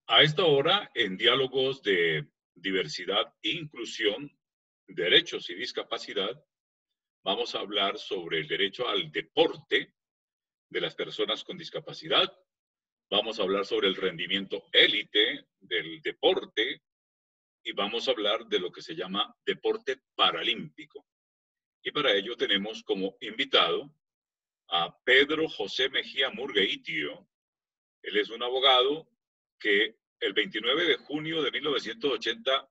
A esta hora, en diálogos de diversidad e inclusión, derechos y discapacidad, vamos a hablar sobre el derecho al deporte de las personas con discapacidad. Vamos a hablar sobre el rendimiento élite del deporte y vamos a hablar de lo que se llama deporte paralímpico. Y para ello tenemos como invitado a Pedro José Mejía Murgueitio. Él es un abogado que el 29 de junio de 1980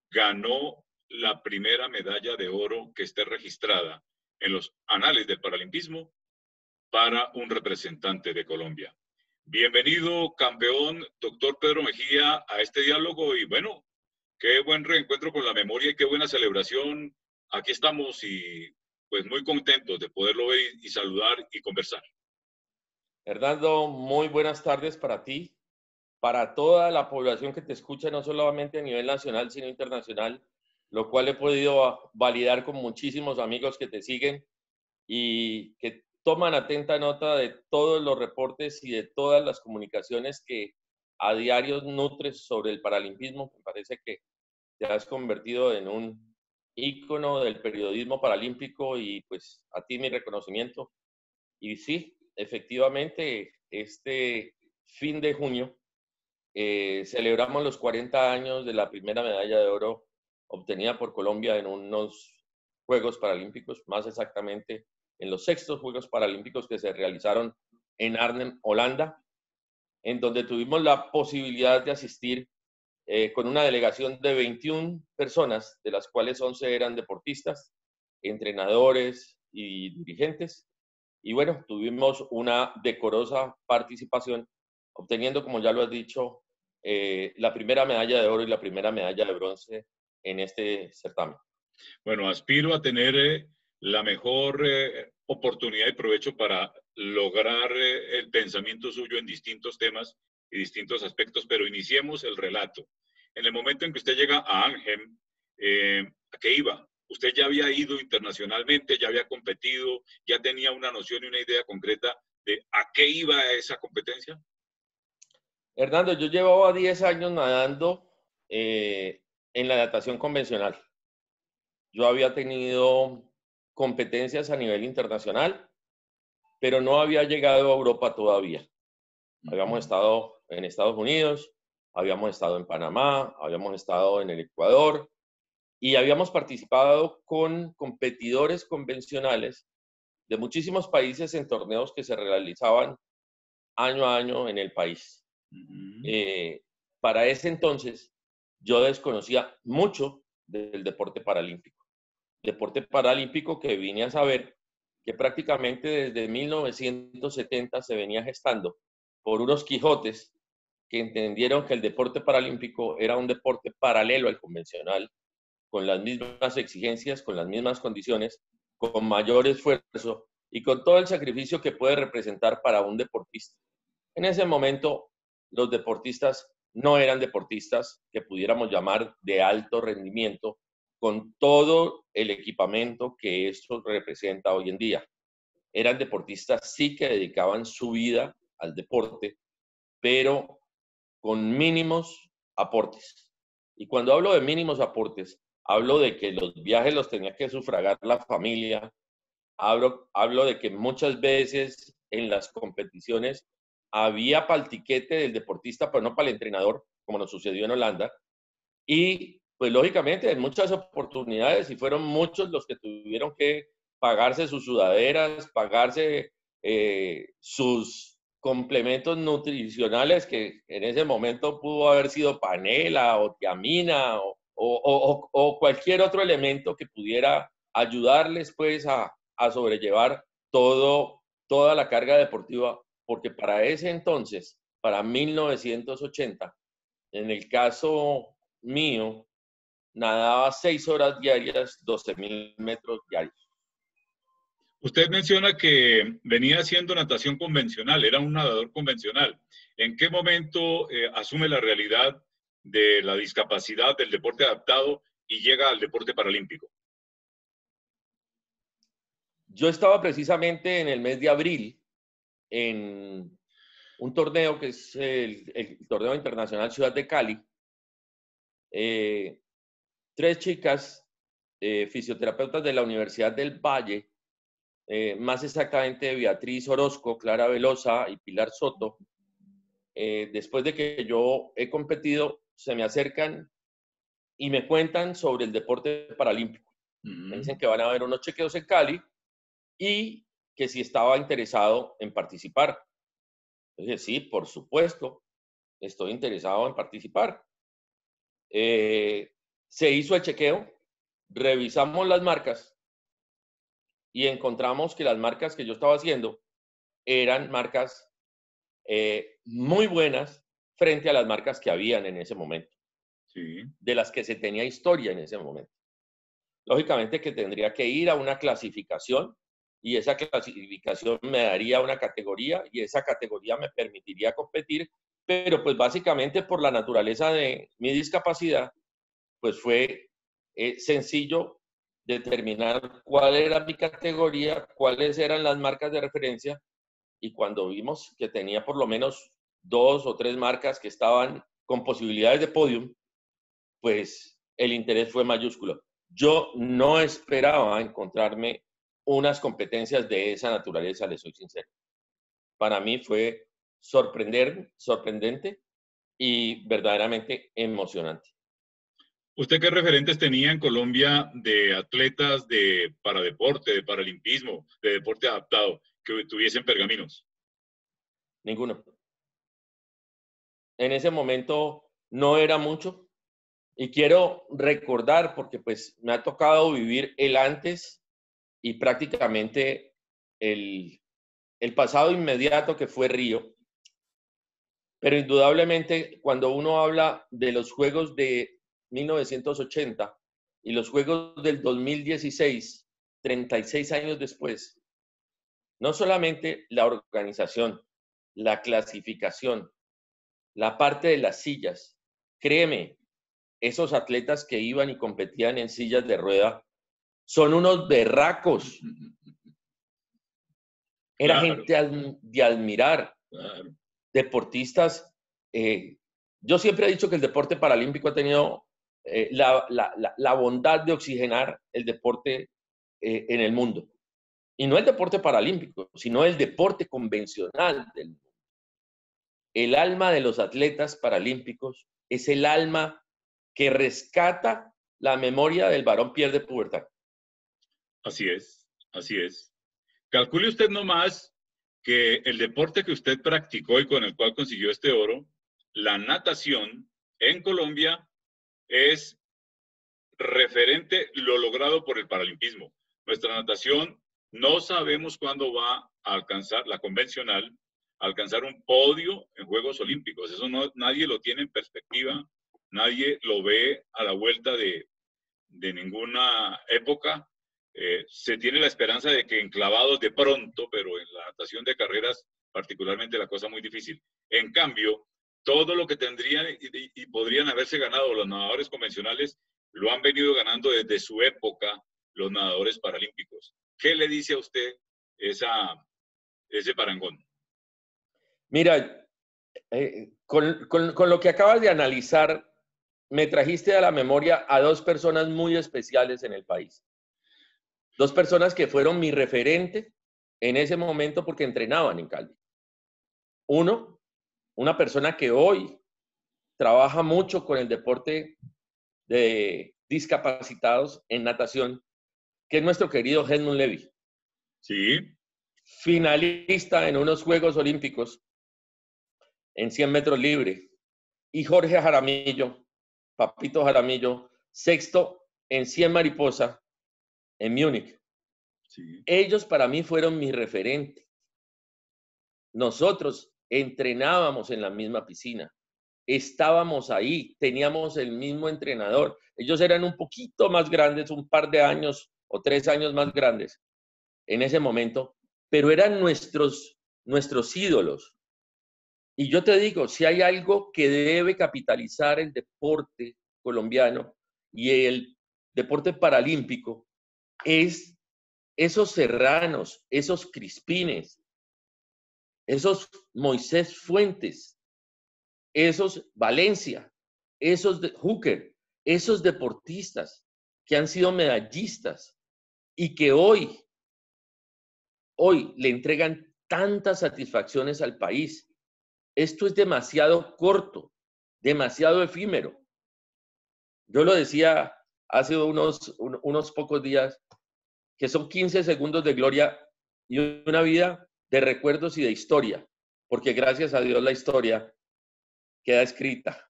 ganó la primera medalla de oro que esté registrada en los anales del paralimpismo para un representante de Colombia. Bienvenido, campeón, doctor Pedro Mejía, a este diálogo y bueno, qué buen reencuentro con la memoria y qué buena celebración. Aquí estamos y pues muy contentos de poderlo ver y saludar y conversar. Hernando, muy buenas tardes para ti, para toda la población que te escucha, no solamente a nivel nacional, sino internacional, lo cual he podido validar con muchísimos amigos que te siguen y que toman atenta nota de todos los reportes y de todas las comunicaciones que a diario nutres sobre el paralimpismo. Me parece que te has convertido en un ícono del periodismo paralímpico y pues a ti mi reconocimiento. Y sí, efectivamente, este fin de junio celebramos los 40 años de la primera medalla de oro obtenida por Colombia en unos Juegos Paralímpicos, más exactamente en los sextos Juegos Paralímpicos que se realizaron en Arnhem, Holanda, en donde tuvimos la posibilidad de asistir con una delegación de 21 personas, de las cuales 11 eran deportistas, entrenadores y dirigentes. Y bueno, tuvimos una decorosa participación, obteniendo, como ya lo has dicho, la primera medalla de oro y la primera medalla de bronce en este certamen. Bueno, aspiro a tener la mejor oportunidad y provecho para lograr el pensamiento suyo en distintos temas y distintos aspectos, pero iniciemos el relato. En el momento en que usted llega a Arnhem, ¿a qué iba? ¿Usted ya había ido internacionalmente, ya había competido, ya tenía una noción y una idea concreta de a qué iba esa competencia? Hernando, yo llevaba 10 años nadando en la natación convencional. Yo había tenido competencias a nivel internacional, pero no había llegado a Europa todavía. Habíamos estado en Estados Unidos, habíamos estado en Panamá, habíamos estado en el Ecuador y habíamos participado con competidores convencionales de muchísimos países en torneos que se realizaban año a año en el país. Para ese entonces, yo desconocía mucho del deporte paralímpico. Deporte paralímpico que vine a saber que prácticamente desde 1970 se venía gestando por unos Quijotes que entendieron que el deporte paralímpico era un deporte paralelo al convencional, con las mismas exigencias, con las mismas condiciones, con mayor esfuerzo y con todo el sacrificio que puede representar para un deportista. En ese momento, los deportistas no eran deportistas que pudiéramos llamar de alto rendimiento, con todo el equipamiento que esto representa hoy en día. Eran deportistas sí que dedicaban su vida al deporte, pero con mínimos aportes. Y cuando hablo de mínimos aportes, hablo de que los viajes los tenía que sufragar la familia, hablo de que muchas veces en las competiciones había para el tiquete del deportista, pero no para el entrenador, como nos sucedió en Holanda. Y pues lógicamente en muchas oportunidades, y fueron muchos los que tuvieron que pagarse sus sudaderas, pagarse sus complementos nutricionales, que en ese momento pudo haber sido panela o tiamina o cualquier otro elemento que pudiera ayudarles pues a sobrellevar toda la carga deportiva, porque para ese entonces, para 1980, en el caso mío, nadaba 6 horas diarias, 12.000 metros diarios. Usted menciona que venía haciendo natación convencional, era un nadador convencional. ¿En qué momento asume la realidad de la discapacidad del deporte adaptado y llega al deporte paralímpico? Yo estaba precisamente en el mes de abril en un torneo que es el Torneo Internacional Ciudad de Cali. 3 chicas fisioterapeutas de la Universidad del Valle, más exactamente Beatriz Orozco, Clara Velosa y Pilar Soto, después de que yo he competido, se me acercan y me cuentan sobre el deporte paralímpico. Me dicen que van a haber unos chequeos en Cali y que si estaba interesado en participar. Yo dije, sí, por supuesto, estoy interesado en participar. Se hizo el chequeo, revisamos las marcas y encontramos que las marcas que yo estaba haciendo eran marcas muy buenas frente a las marcas que habían en ese momento, Sí. de las que se tenía historia en ese momento. Lógicamente que tendría que ir a una clasificación y esa clasificación me daría una categoría y esa categoría me permitiría competir, pero pues básicamente por la naturaleza de mi discapacidad, pues fue sencillo determinar cuál era mi categoría, cuáles eran las marcas de referencia, y cuando vimos que tenía por lo menos 2 o 3 marcas que estaban con posibilidades de podium, pues el interés fue mayúsculo. Yo no esperaba encontrarme unas competencias de esa naturaleza, les soy sincero. Para mí fue sorprendente y verdaderamente emocionante. ¿Usted qué referentes tenía en Colombia de atletas de paradeporte, de paralimpismo, de deporte adaptado, que tuviesen pergaminos? Ninguno. En ese momento no era mucho. Y quiero recordar, porque pues me ha tocado vivir el antes y prácticamente el pasado inmediato que fue Río. Pero indudablemente cuando uno habla de los Juegos de 1980 y los Juegos del 2016, 36 años después, no solamente la organización, la clasificación, la parte de las sillas, créeme, esos atletas que iban y competían en sillas de rueda son unos berracos. Era Claro, gente de admirar. claro. Deportistas. Yo siempre he dicho que el deporte paralímpico ha tenido la bondad de oxigenar el deporte en el mundo. Y no el deporte paralímpico, sino el deporte convencional del mundo. El alma de los atletas paralímpicos es el alma que rescata la memoria del varón Pierre de Pubertad. Así es, así es. Calcule usted nomás que el deporte que usted practicó y con el cual consiguió este oro, la natación en Colombia, es referente lo logrado por el paralimpismo. Nuestra natación no sabemos cuándo va a alcanzar, la convencional, a alcanzar un podio en Juegos Olímpicos. Eso no, nadie lo tiene en perspectiva, nadie lo ve a la vuelta de ninguna época. Se tiene la esperanza de que enclavados de pronto, pero en la natación de carreras particularmente la cosa muy difícil. En cambio, todo lo que tendrían y podrían haberse ganado los nadadores convencionales lo han venido ganando desde su época los nadadores paralímpicos. ¿Qué le dice a usted ese parangón? Mira, con lo que acabas de analizar, me trajiste a la memoria a 2 personas muy especiales en el país. 2 personas que fueron mi referente en ese momento porque entrenaban en Cali. Uno, una persona que hoy trabaja mucho con el deporte de discapacitados en natación, que es nuestro querido Edmund Levy. Sí. Finalista en unos Juegos Olímpicos en 100 metros libre. Y Jorge Jaramillo, Papito Jaramillo, 6º en 100 mariposa en Múnich. Sí. Ellos para mí fueron mi referente. Nosotros entrenábamos en la misma piscina. Estábamos ahí, teníamos el mismo entrenador. Ellos eran un poquito más grandes, un par de años o 3 años más grandes en ese momento, pero eran nuestros ídolos. Y yo te digo, si hay algo que debe capitalizar el deporte colombiano y el deporte paralímpico, es esos serranos, esos crispines, esos Moisés Fuentes, esos Valencia, esos Hooker, esos deportistas que han sido medallistas y que hoy le entregan tantas satisfacciones al país. Esto es demasiado corto, demasiado efímero. Yo lo decía hace unos pocos días, que son 15 segundos de gloria y una vida de recuerdos y de historia, porque gracias a Dios la historia queda escrita.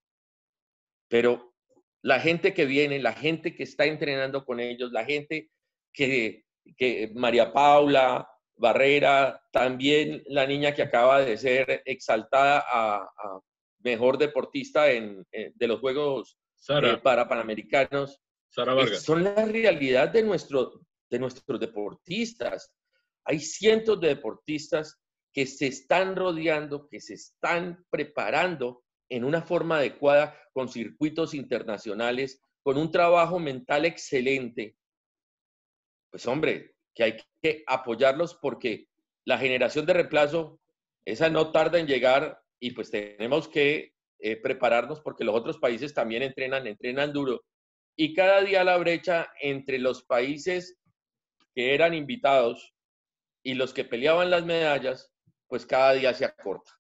Pero la gente que viene, la gente que está entrenando con ellos, la gente que María Paula Barrera, también la niña que acaba de ser exaltada a mejor deportista de los Juegos Panamericanos, Sara Vargas. son la realidad de nuestros deportistas. Hay cientos de deportistas que se están rodeando, que se están preparando en una forma adecuada, con circuitos internacionales, con un trabajo mental excelente. Pues hombre, que hay que apoyarlos porque la generación de reemplazo, esa no tarda en llegar y pues tenemos que prepararnos porque los otros países también entrenan duro. Y cada día la brecha entre los países que eran invitados y los que peleaban las medallas, pues cada día se acorta.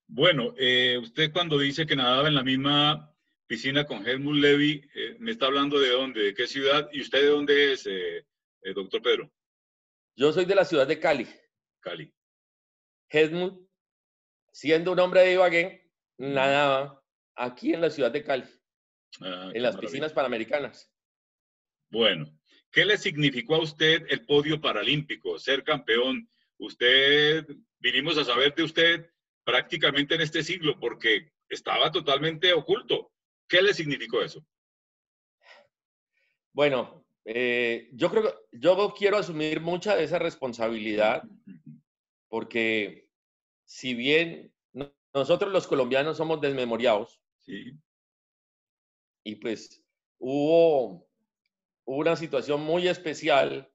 Bueno, usted cuando dice que nadaba en la misma piscina con Helmut Levy, ¿me está hablando de dónde, de qué ciudad? ¿Y usted de dónde es, doctor Pedro? Yo soy de la ciudad de Cali. Cali. Helmut, siendo un hombre de Ibagué, nadaba aquí en la ciudad de Cali, en las piscinas panamericanas. Bueno, ¿qué le significó a usted el podio paralímpico, ser campeón? Vinimos a saber de usted prácticamente en este siglo porque estaba totalmente oculto. ¿Qué le significó eso? Bueno, yo creo que yo quiero asumir mucha de esa responsabilidad porque si bien nosotros los colombianos somos desmemoriados, sí, y pues hubo una situación muy especial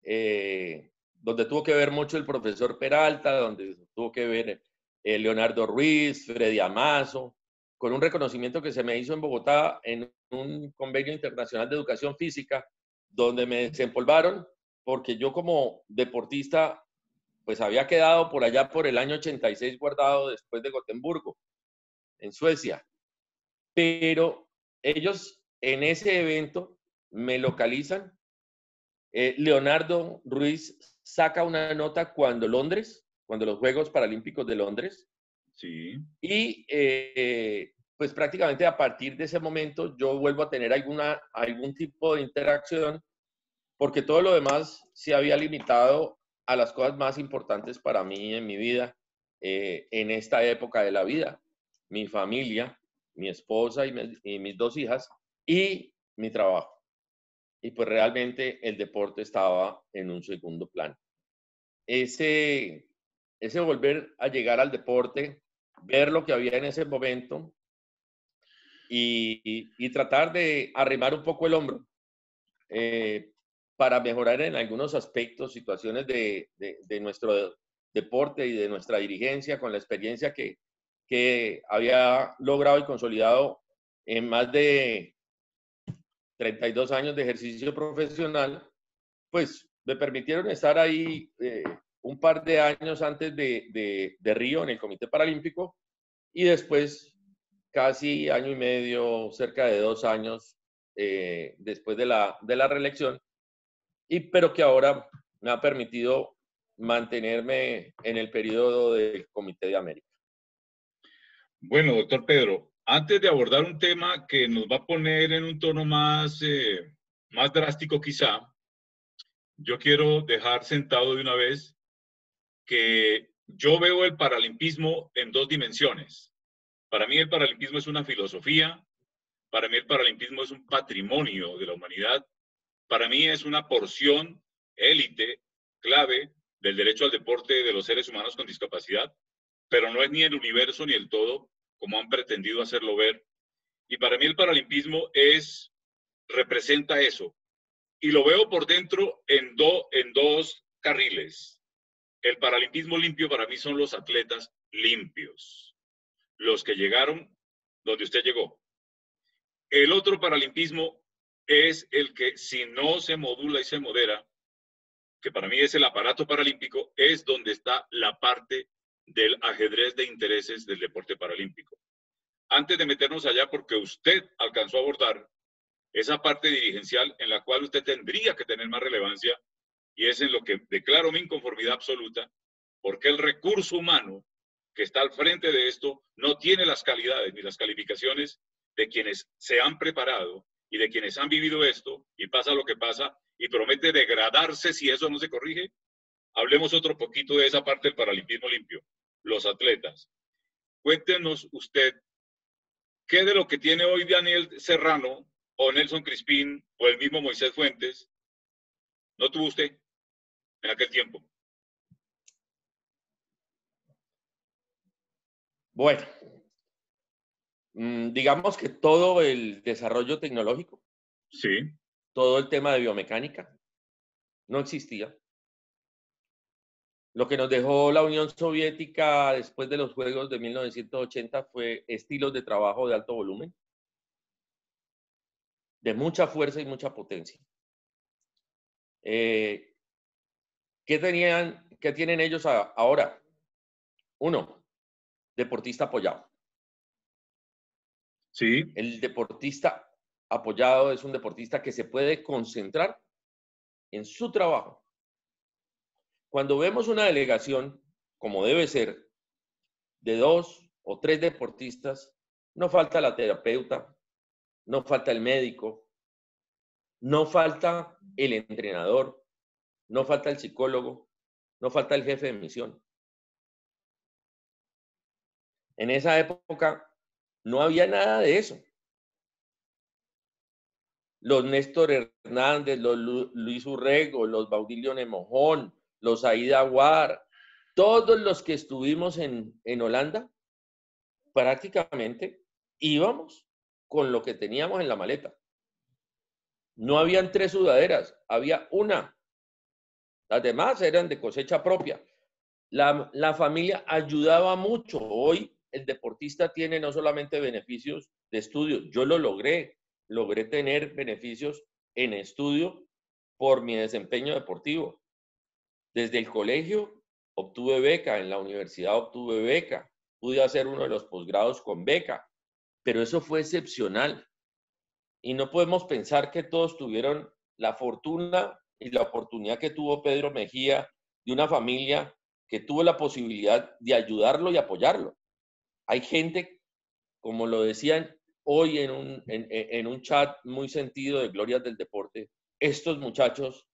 donde tuvo que ver mucho el profesor Peralta, donde tuvo que ver Leonardo Ruiz, Freddy Amazo, con un reconocimiento que se me hizo en Bogotá en un convenio internacional de educación física, donde me desempolvaron, porque yo como deportista, pues había quedado por allá por el año 86 guardado después de Gotemburgo, en Suecia. Pero ellos en ese evento me localizan. Leonardo Ruiz saca una nota cuando los Juegos Paralímpicos de Londres. Sí. Y pues prácticamente a partir de ese momento yo vuelvo a tener algún tipo de interacción, porque todo lo demás se había limitado a las cosas más importantes para mí en mi vida, en esta época de la vida. Mi familia, mi esposa y mis 2 hijas y mi trabajo. Y pues realmente el deporte estaba en un segundo plano. Ese volver a llegar al deporte, ver lo que había en ese momento y tratar de arrimar un poco el hombro para mejorar en algunos aspectos, situaciones de nuestro deporte y de nuestra dirigencia con la experiencia que había logrado y consolidado en más de 32 años de ejercicio profesional, pues me permitieron estar ahí un par de años antes de Río en el Comité Paralímpico y después casi año y medio, cerca de 2 años después de la reelección, pero que ahora me ha permitido mantenerme en el periodo del Comité de América. Bueno, doctor Pedro, antes de abordar un tema que nos va a poner en un tono más drástico quizá, yo quiero dejar sentado de una vez que yo veo el paralimpismo en 2 dimensiones. Para mí el paralimpismo es una filosofía, para mí el paralimpismo es un patrimonio de la humanidad, para mí es una porción élite, clave del derecho al deporte de los seres humanos con discapacidad, pero no es ni el universo ni el todo, como han pretendido hacerlo ver. Y para mí el paralimpismo representa eso. Y lo veo por dentro en 2 carriles. El paralimpismo limpio para mí son los atletas limpios, los que llegaron donde usted llegó. El otro paralimpismo es el que, si no se modula y se modera, que para mí es el aparato paralímpico, es donde está la parte del ajedrez de intereses del deporte paralímpico. Antes de meternos allá, porque usted alcanzó a abordar esa parte dirigencial en la cual usted tendría que tener más relevancia, y es en lo que declaro mi inconformidad absoluta, porque el recurso humano que está al frente de esto no tiene las calidades ni las calificaciones de quienes se han preparado y de quienes han vivido esto, y pasa lo que pasa, y promete degradarse si eso no se corrige. Hablemos otro poquito de esa parte del paralimpismo limpio, los atletas. Cuéntenos usted, ¿qué de lo que tiene hoy Daniel Serrano o Nelson Crispín o el mismo Moisés Fuentes no tuvo usted en aquel tiempo? Bueno, digamos que todo el desarrollo tecnológico, sí, todo el tema de biomecánica, no existía. Lo que nos dejó la Unión Soviética después de los Juegos de 1980 fue estilos de trabajo de alto volumen, de mucha fuerza y mucha potencia. ¿Qué tienen ellos ahora? Uno, deportista apoyado. sí. El deportista apoyado es un deportista que se puede concentrar en su trabajo. Cuando vemos una delegación, como debe ser, de 2 o 3 deportistas, no falta la terapeuta, no falta el médico, no falta el entrenador, no falta el psicólogo, no falta el jefe de misión. En esa época no había nada de eso. Los Néstor Hernández, los Luis Urrego, los Baudilio Nemojón, los Aida Aguar, todos los que estuvimos en Holanda, prácticamente íbamos con lo que teníamos en la maleta. No habían 3 sudaderas, había una. Las demás eran de cosecha propia. La familia ayudaba mucho. Hoy el deportista tiene no solamente beneficios de estudio, yo lo logré tener beneficios en estudio por mi desempeño deportivo. Desde el colegio obtuve beca, en la universidad obtuve beca, pude hacer uno de los posgrados con beca, pero eso fue excepcional. Y no podemos pensar que todos tuvieron la fortuna y la oportunidad que tuvo Pedro Mejía, de una familia que tuvo la posibilidad de ayudarlo y apoyarlo. Hay gente, como lo decían hoy en un chat muy sentido de Glorias del Deporte, estos muchachos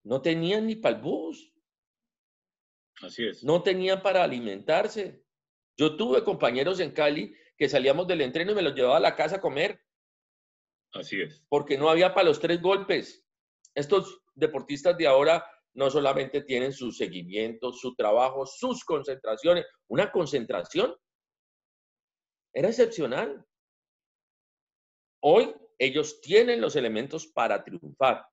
no tenían ni para el bus. Así es. No tenían para alimentarse. Yo tuve compañeros en Cali que salíamos del entreno y me los llevaba a la casa a comer. Así es. Porque no había para los 3 golpes. Estos deportistas de ahora no solamente tienen su seguimiento, su trabajo, sus concentraciones. Una concentración era excepcional. Hoy ellos tienen los elementos para triunfar.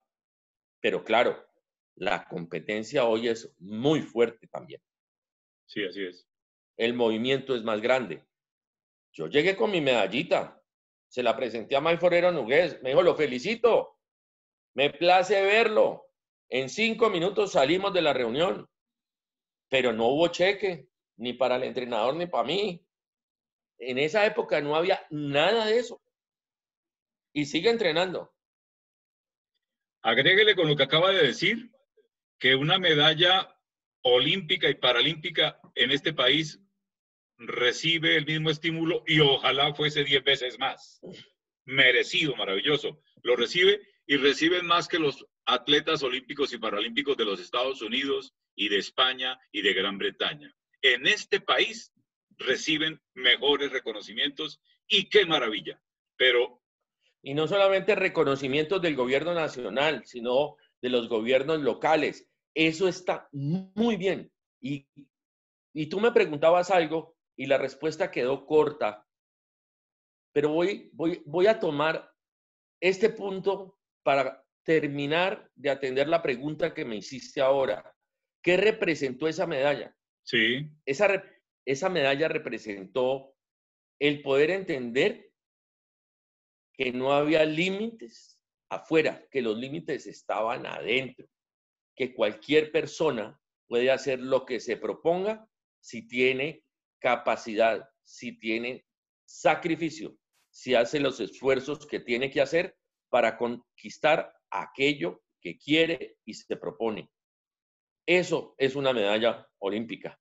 Pero claro, la competencia hoy es muy fuerte también. Sí, así es. El movimiento es más grande. Yo llegué con mi medallita, se la presenté a May Forero Nugués, me dijo, lo felicito, me place verlo. En 5 minutos salimos de la reunión, pero no hubo cheque, ni para el entrenador ni para mí. En esa época no había nada de eso. Y sigue entrenando. Agréguele con lo que acaba de decir, que una medalla olímpica y paralímpica en este país recibe el mismo estímulo y ojalá fuese 10 veces más. Merecido, maravilloso. Lo recibe y reciben más que los atletas olímpicos y paralímpicos de los Estados Unidos y de España y de Gran Bretaña. En este país reciben mejores reconocimientos y qué maravilla. Pero y no solamente reconocimientos del gobierno nacional, sino de los gobiernos locales. Eso está muy bien. Y tú me preguntabas algo y la respuesta quedó corta, pero voy a tomar este punto para terminar de atender la pregunta que me hiciste ahora. ¿Qué representó esa medalla? Sí. Esa medalla representó el poder entender que no había límites afuera, que los límites estaban adentro, que cualquier persona puede hacer lo que se proponga si tiene capacidad, si tiene sacrificio, si hace los esfuerzos que tiene que hacer para conquistar aquello que quiere y se propone. Eso es una medalla olímpica.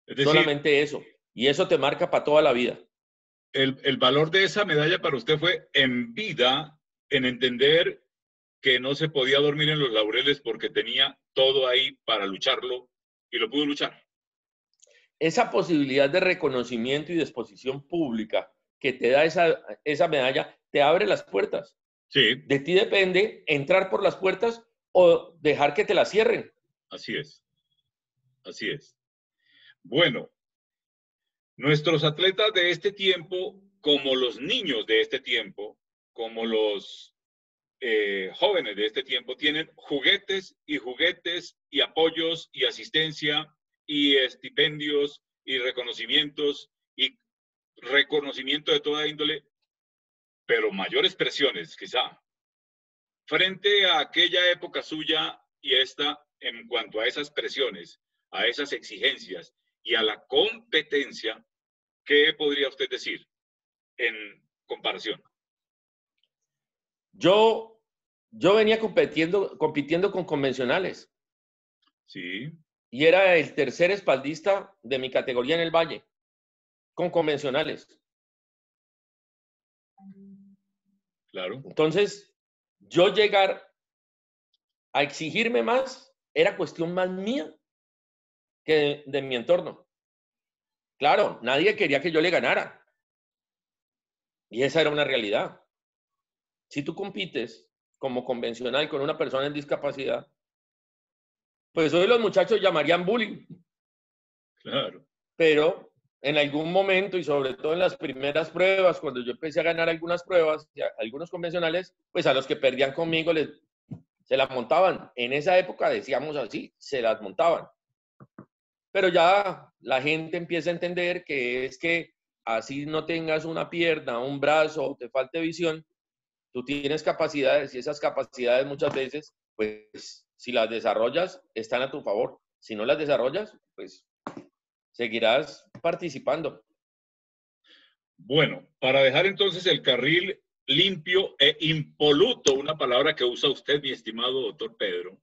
Es decir, solamente eso. Y eso te marca para toda la vida. el valor de esa medalla para usted fue en vida, en entender que no se podía dormir en los laureles porque tenía todo ahí para lucharlo y lo pudo luchar. Esa posibilidad de reconocimiento y de exposición pública que te da esa medalla, te abre las puertas. Sí. De ti depende entrar por las puertas o dejar que te las cierren. Así es. Así es. Bueno, nuestros atletas de este tiempo, como los niños de este tiempo, como los jóvenes de este tiempo, tienen juguetes y apoyos y asistencia y estipendios y reconocimientos y reconocimiento de toda índole, pero mayores presiones quizá. Frente a aquella época suya y esta, en cuanto a esas presiones, a esas exigencias y a la competencia, ¿qué podría usted decir en comparación? Yo venía compitiendo con convencionales. Sí. Y era el tercer espaldista de mi categoría en el Valle, con convencionales. Claro. Entonces, yo llegar a exigirme más era cuestión más mía que de mi entorno. Claro, nadie quería que yo le ganara. Y esa era una realidad. Si tú compites como convencional con una persona en discapacidad, pues hoy los muchachos llamarían bullying. Claro. Pero en algún momento, y sobre todo en las primeras pruebas, cuando yo empecé a ganar algunas pruebas, algunos convencionales, pues a los que perdían conmigo se las montaban. En esa época decíamos así, se las montaban. Pero ya la gente empieza a entender que es que así no tengas una pierna, un brazo, o te falte visión, tú tienes capacidades y esas capacidades muchas veces, pues si las desarrollas, están a tu favor. Si no las desarrollas, pues seguirás participando. Bueno, para dejar entonces el carril limpio e impoluto, una palabra que usa usted, mi estimado doctor Pedro,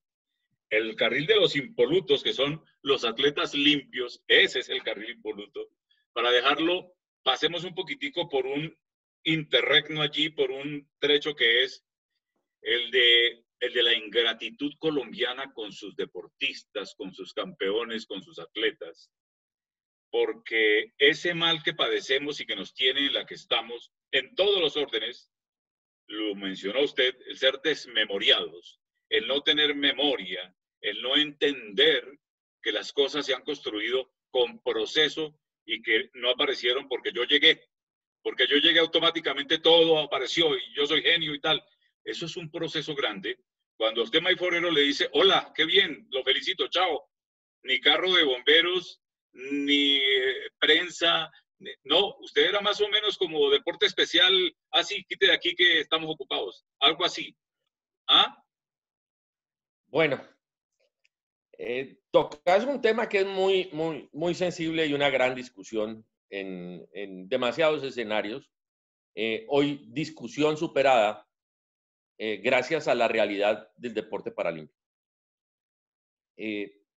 el carril de los impolutos, que son los atletas limpios, ese es el carril impoluto. Para dejarlo, pasemos un poquitico por un interregno allí, por un trecho que es el de la ingratitud colombiana con sus deportistas, con sus campeones, con sus atletas. Porque ese mal que padecemos y que nos tiene en la que estamos, en todos los órdenes, lo mencionó usted, el ser desmemoriados, el no tener memoria, el no entender que las cosas se han construido con proceso y que no aparecieron porque yo llegué automáticamente, todo apareció y yo soy genio y tal. Eso es un proceso grande. Cuando a usted, May Forero, le dice, hola, qué bien, lo felicito, chao, ni carro de bomberos, ni prensa, no, usted era más o menos como deporte especial, así, quite de aquí que estamos ocupados, algo así. ¿Ah? Bueno, tocas un tema que es muy sensible y una gran discusión en demasiados escenarios. Hoy discusión superada gracias a la realidad del deporte paralímpico.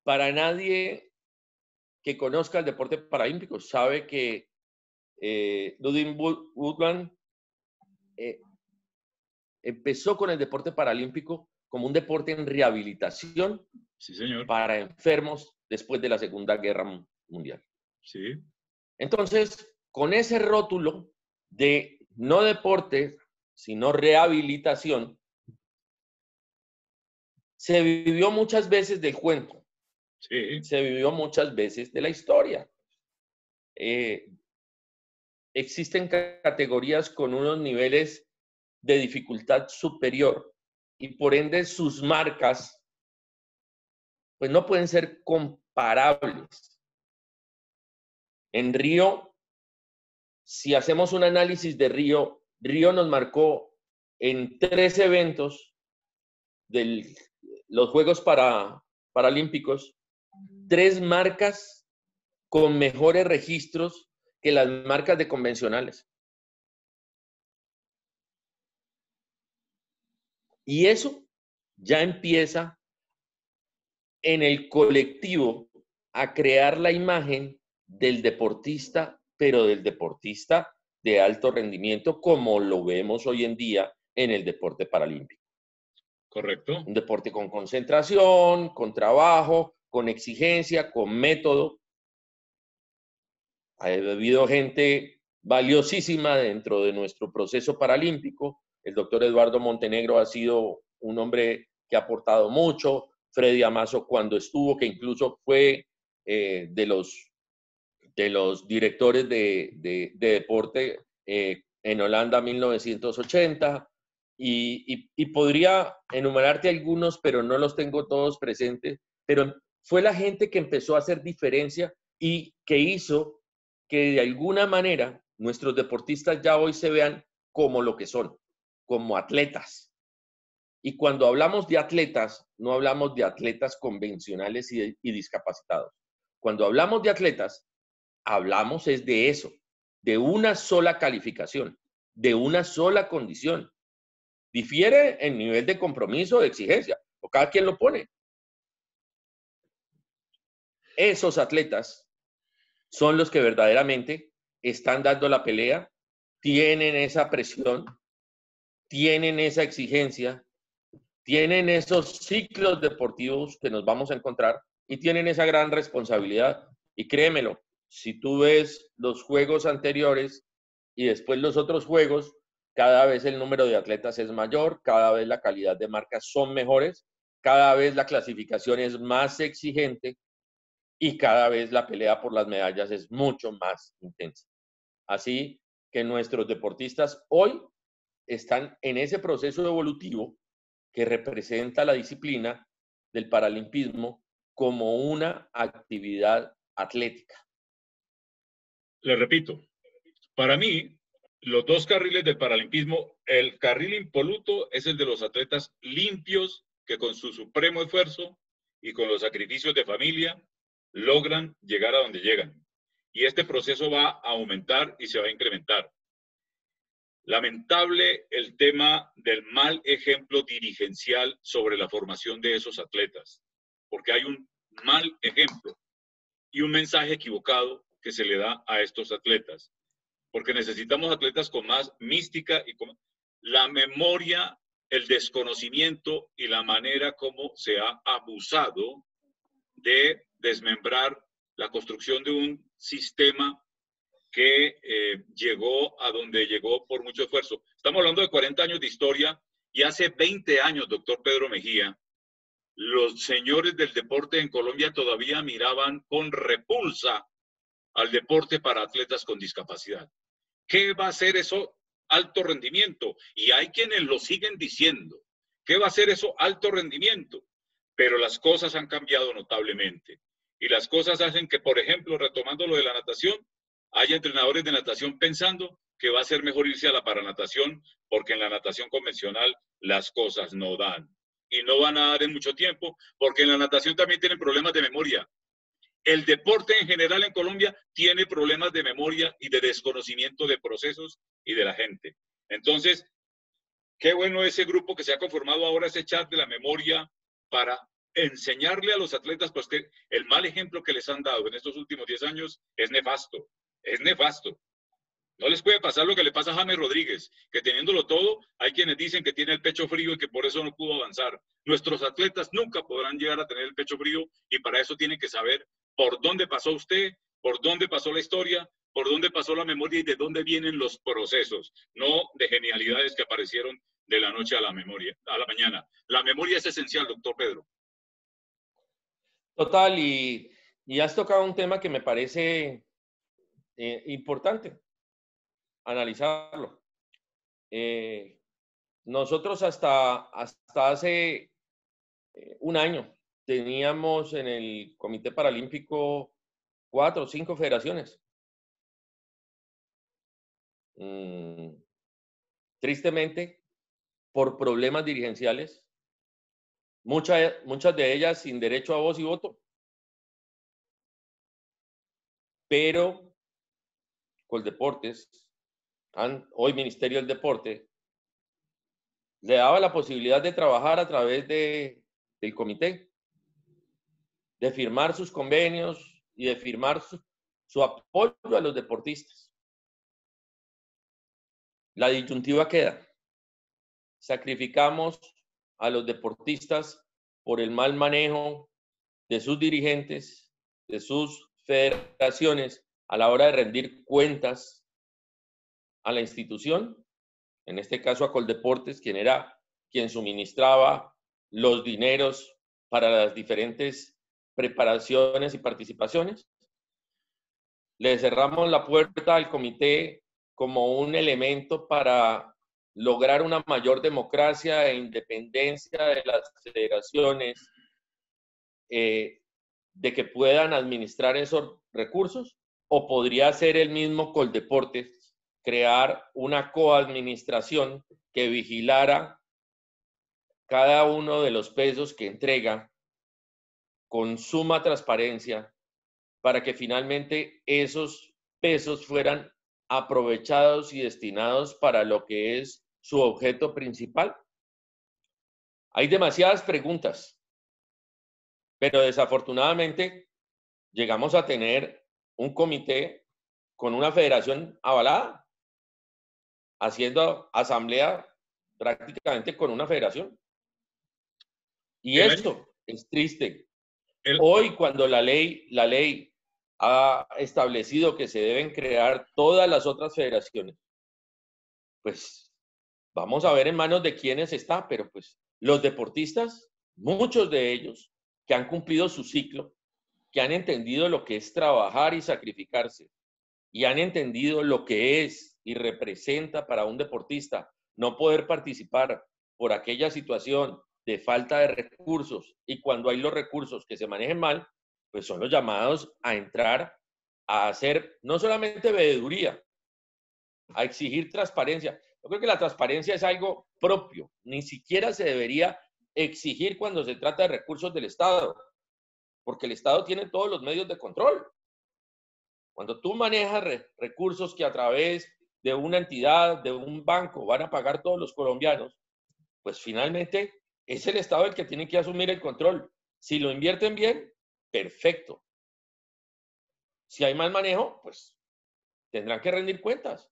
Para nadie que conozca el deporte paralímpico sabe que Ludwig Woodman empezó con el deporte paralímpico como un deporte en rehabilitación, sí, señor, para enfermos después de la Segunda Guerra Mundial. Sí. Entonces, con ese rótulo de no deporte, sino rehabilitación, se vivió muchas veces del cuento. Sí. Se vivió muchas veces de la historia. Existen categorías con unos niveles de dificultad superior y por ende sus marcas pues no pueden ser comparables. En Río, si hacemos un análisis de Río, Río nos marcó en 3 eventos de los Juegos Paralímpicos, 3 marcas con mejores registros que las marcas de convencionales. Y eso ya empieza en el colectivo a crear la imagen del deportista, pero del deportista de alto rendimiento, como lo vemos hoy en día en el deporte paralímpico. Correcto. Un deporte con concentración, con trabajo, con exigencia, con método. Ha habido gente valiosísima dentro de nuestro proceso paralímpico. El doctor Eduardo Montenegro ha sido un hombre que ha aportado mucho. Freddy Amazo, cuando estuvo, que incluso fue de los directores de deporte en Holanda 1980. Y podría enumerarte algunos, pero no los tengo todos presentes. Pero fue la gente que empezó a hacer diferencia y que hizo que de alguna manera nuestros deportistas ya hoy se vean como lo que son, como atletas. Y cuando hablamos de atletas, no hablamos de atletas convencionales y discapacitados. Cuando hablamos de atletas, hablamos es de eso, de una sola calificación, de una sola condición. Difiere en nivel de compromiso, de exigencia, o cada quien lo pone. Esos atletas son los que verdaderamente están dando la pelea, tienen esa presión, tienen esa exigencia, tienen esos ciclos deportivos que nos vamos a encontrar y tienen esa gran responsabilidad. Y créemelo, si tú ves los juegos anteriores y después los otros juegos, cada vez el número de atletas es mayor, cada vez la calidad de marcas son mejores, cada vez la clasificación es más exigente y cada vez la pelea por las medallas es mucho más intensa. Así que nuestros deportistas hoy están en ese proceso evolutivo que representa la disciplina del paralimpismo como una actividad atlética. Le repito, para mí, los 2 carriles del paralimpismo, el carril impoluto es el de los atletas limpios que con su supremo esfuerzo y con los sacrificios de familia logran llegar a donde llegan. Y este proceso va a aumentar y se va a incrementar. Lamentable el tema del mal ejemplo dirigencial sobre la formación de esos atletas, porque hay un mal ejemplo y un mensaje equivocado que se le da a estos atletas, porque necesitamos atletas con más mística y con la memoria, el desconocimiento y la manera como se ha abusado de desmembrar la construcción de un sistema que llegó a donde llegó por mucho esfuerzo. Estamos hablando de 40 años de historia y hace 20 años, doctor Pedro Mejía, los señores del deporte en Colombia todavía miraban con repulsa al deporte para atletas con discapacidad. ¿Qué va a ser eso? Alto rendimiento. Y hay quienes lo siguen diciendo. ¿Qué va a ser eso? Alto rendimiento. Pero las cosas han cambiado notablemente. Y las cosas hacen que, por ejemplo, retomando lo de la natación, hay entrenadores de natación pensando que va a ser mejor irse a la paranatación porque en la natación convencional las cosas no dan. Y no van a dar en mucho tiempo porque en la natación también tienen problemas de memoria. El deporte en general en Colombia tiene problemas de memoria y de desconocimiento de procesos y de la gente. Entonces, qué bueno ese grupo que se ha conformado ahora, ese chat de la memoria, para enseñarle a los atletas, pues que el mal ejemplo que les han dado en estos últimos 10 años es nefasto, es nefasto. No les puede pasar lo que le pasa a James Rodríguez, que teniéndolo todo, hay quienes dicen que tiene el pecho frío y que por eso no pudo avanzar. Nuestros atletas nunca podrán llegar a tener el pecho frío y para eso tienen que saber por dónde pasó usted, por dónde pasó la historia, por dónde pasó la memoria y de dónde vienen los procesos, no de genialidades que aparecieron de la noche a la mañana. La memoria es esencial, doctor Pedro. Total, y has tocado un tema que me parece importante analizarlo. Nosotros hasta hace un año teníamos en el Comité Paralímpico 4 o 5 federaciones. Tristemente, por problemas dirigenciales, muchas de ellas sin derecho a voz y voto. Pero Coldeportes, hoy Ministerio del Deporte, le daba la posibilidad de trabajar a través del comité, de firmar sus convenios y de firmar su apoyo a los deportistas. La disyuntiva queda. Sacrificamos a los deportistas por el mal manejo de sus dirigentes, de sus federaciones a la hora de rendir cuentas a la institución, en este caso a Coldeportes, quien suministraba los dineros para las diferentes preparaciones y participaciones. Le cerramos la puerta al comité como un elemento para lograr una mayor democracia e independencia de las federaciones, de que puedan administrar esos recursos, o podría ser el mismo Coldeportes crear una coadministración que vigilara cada uno de los pesos que entrega con suma transparencia para que finalmente esos pesos fueran aprovechados y destinados para lo que es su objeto principal. Hay demasiadas preguntas, pero desafortunadamente llegamos a tener un comité con una federación avalada, haciendo asamblea prácticamente con una federación. Y esto es triste. Hoy, cuando la ley ha establecido que se deben crear todas las otras federaciones, pues vamos a ver en manos de quiénes está, pero pues los deportistas, muchos de ellos que han cumplido su ciclo, que han entendido lo que es trabajar y sacrificarse, y han entendido lo que es y representa para un deportista no poder participar por aquella situación de falta de recursos, y cuando hay los recursos que se manejen mal, pues son los llamados a entrar a hacer no solamente veeduría, a exigir transparencia. Yo creo que la transparencia es algo propio, ni siquiera se debería exigir cuando se trata de recursos del Estado, porque el Estado tiene todos los medios de control. Cuando tú manejas recursos que a través de una entidad, de un banco, van a pagar todos los colombianos, pues finalmente es el Estado el que tiene que asumir el control. Si lo invierten bien, perfecto. Si hay mal manejo, pues tendrán que rendir cuentas.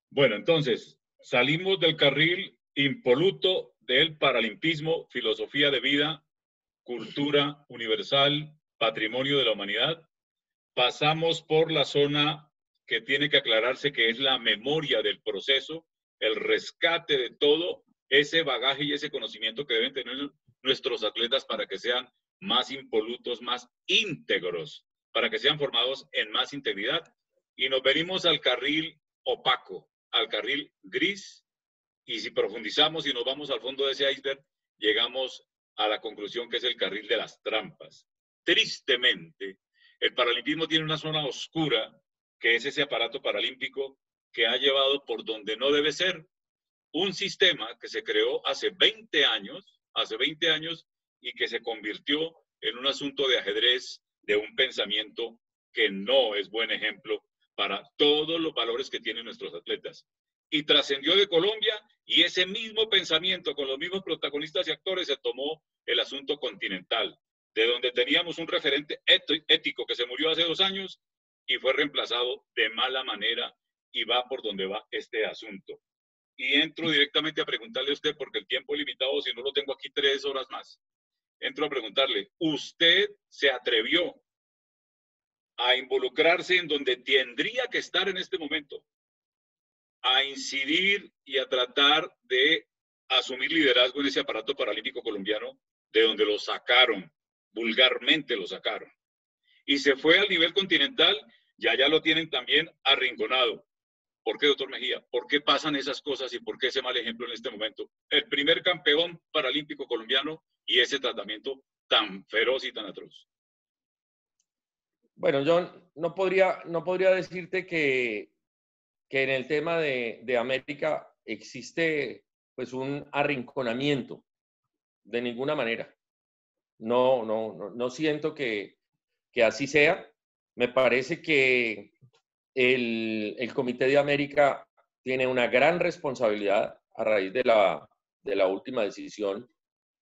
Bueno, entonces, salimos del carril impoluto del paralimpismo, filosofía de vida, cultura universal, patrimonio de la humanidad. Pasamos por la zona que tiene que aclararse, que es la memoria del proceso, el rescate de todo ese bagaje y ese conocimiento que deben tener nuestros atletas para que sean más impolutos, más íntegros, para que sean formados en más integridad. Y nos venimos al carril opaco, al carril gris, y si profundizamos y nos vamos al fondo de ese iceberg, llegamos a la conclusión que es el carril de las trampas. Tristemente, el paralimpismo tiene una zona oscura, que es ese aparato paralímpico que ha llevado por donde no debe ser un sistema que se creó hace 20 años y que se convirtió en un asunto de ajedrez, de un pensamiento que no es buen ejemplo para todos los valores que tienen nuestros atletas. Y trascendió de Colombia, y ese mismo pensamiento con los mismos protagonistas y actores se tomó el asunto continental, de donde teníamos un referente ético que se murió hace 2 años y fue reemplazado de mala manera, y va por donde va este asunto. Y entro directamente a preguntarle a usted, porque el tiempo es limitado, si no lo tengo aquí 3 horas más. Entro a preguntarle, ¿usted se atrevió a involucrarse en donde tendría que estar en este momento, a incidir y a tratar de asumir liderazgo en ese aparato paralímpico colombiano, de donde lo sacaron, vulgarmente lo sacaron? Y se fue al nivel continental, y allá lo tienen también arrinconado. ¿Por qué, doctor Mejía? ¿Por qué pasan esas cosas y por qué ese mal ejemplo en este momento? El primer campeón paralímpico colombiano y ese tratamiento tan feroz y tan atroz? Bueno, yo no podría decirte que en el tema de América existe pues un arrinconamiento de ninguna manera. No siento que así sea. Me parece que el Comité de América tiene una gran responsabilidad a raíz de la última decisión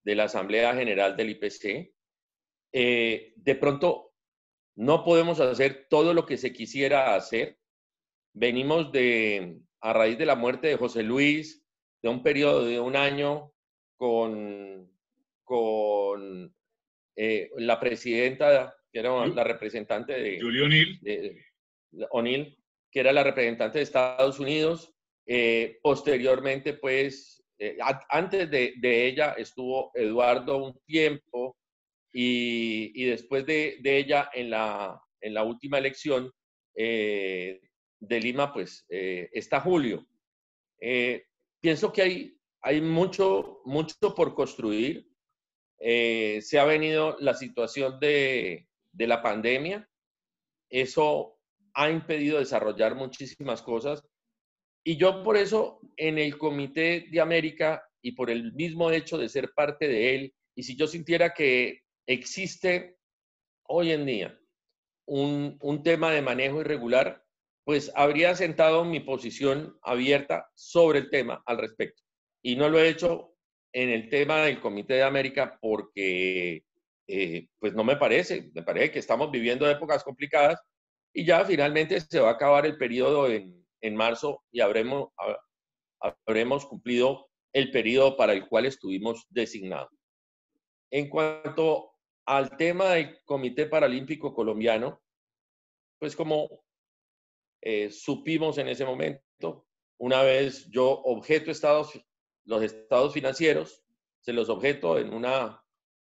de la Asamblea General del IPC. De pronto, no podemos hacer todo lo que se quisiera hacer. Venimos a raíz de la muerte de José Luis, de un periodo de un año con la presidenta, que era la representante Julie O'Neill. de O'Neill, que era la representante de Estados Unidos. Posteriormente, pues, antes de ella estuvo Eduardo un tiempo y después de ella en la última elección de Lima, pues, está Julio. Pienso que hay mucho por construir. Se ha venido la situación de la pandemia. Eso ha impedido desarrollar muchísimas cosas. Y yo por eso en el Comité de América y por el mismo hecho de ser parte de él, y si yo sintiera que existe hoy en día un tema de manejo irregular, pues habría sentado mi posición abierta sobre el tema al respecto. Y no lo he hecho en el tema del Comité de América porque pues no me parece que estamos viviendo épocas complicadas y ya finalmente se va a acabar el periodo en marzo y habremos cumplido el periodo para el cual estuvimos designados. En cuanto al tema del Comité Paralímpico Colombiano, pues como supimos en ese momento, una vez yo objeto los estados financieros, se los objeto en una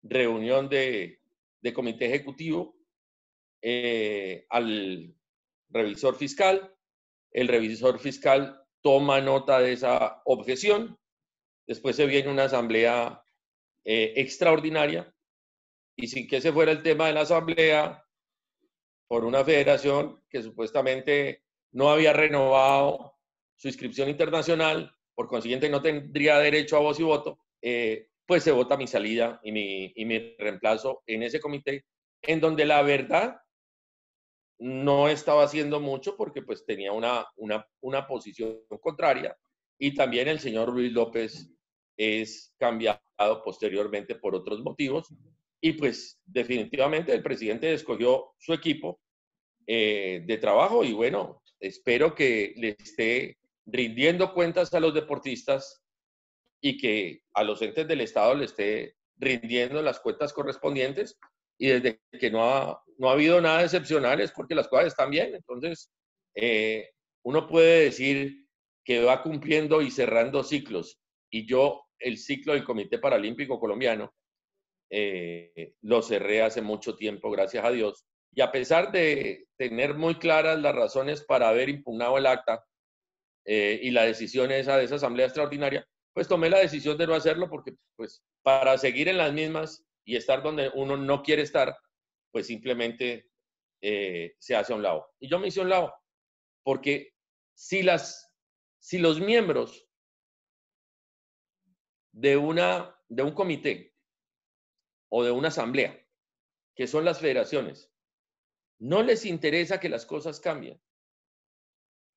reunión de comité ejecutivo al revisor fiscal. El revisor fiscal toma nota de esa objeción. Después se viene una asamblea extraordinaria y sin que ese fuera el tema de la asamblea, por una federación que supuestamente no había renovado su inscripción internacional, por consiguiente no tendría derecho a voz y voto, pues se vota mi salida y mi reemplazo en ese comité, en donde la verdad no estaba haciendo mucho porque pues tenía una posición contraria y también el señor Luis López es cambiado posteriormente por otros motivos y pues definitivamente el presidente escogió su equipo de trabajo y bueno, espero que le esté rindiendo cuentas a los deportistas y que a los entes del Estado le esté rindiendo las cuentas correspondientes y desde que no ha habido nada excepcional es porque las cosas están bien. Entonces, uno puede decir que va cumpliendo y cerrando ciclos y yo el ciclo del Comité Paralímpico Colombiano lo cerré hace mucho tiempo, gracias a Dios. Y a pesar de tener muy claras las razones para haber impugnado el acta y la decisión esa de esa asamblea extraordinaria, pues tomé la decisión de no hacerlo porque pues para seguir en las mismas y estar donde uno no quiere estar, pues simplemente se hace a un lado. Y yo me hice a un lado porque si los miembros de un comité o de una asamblea, que son las federaciones, no les interesa que las cosas cambien.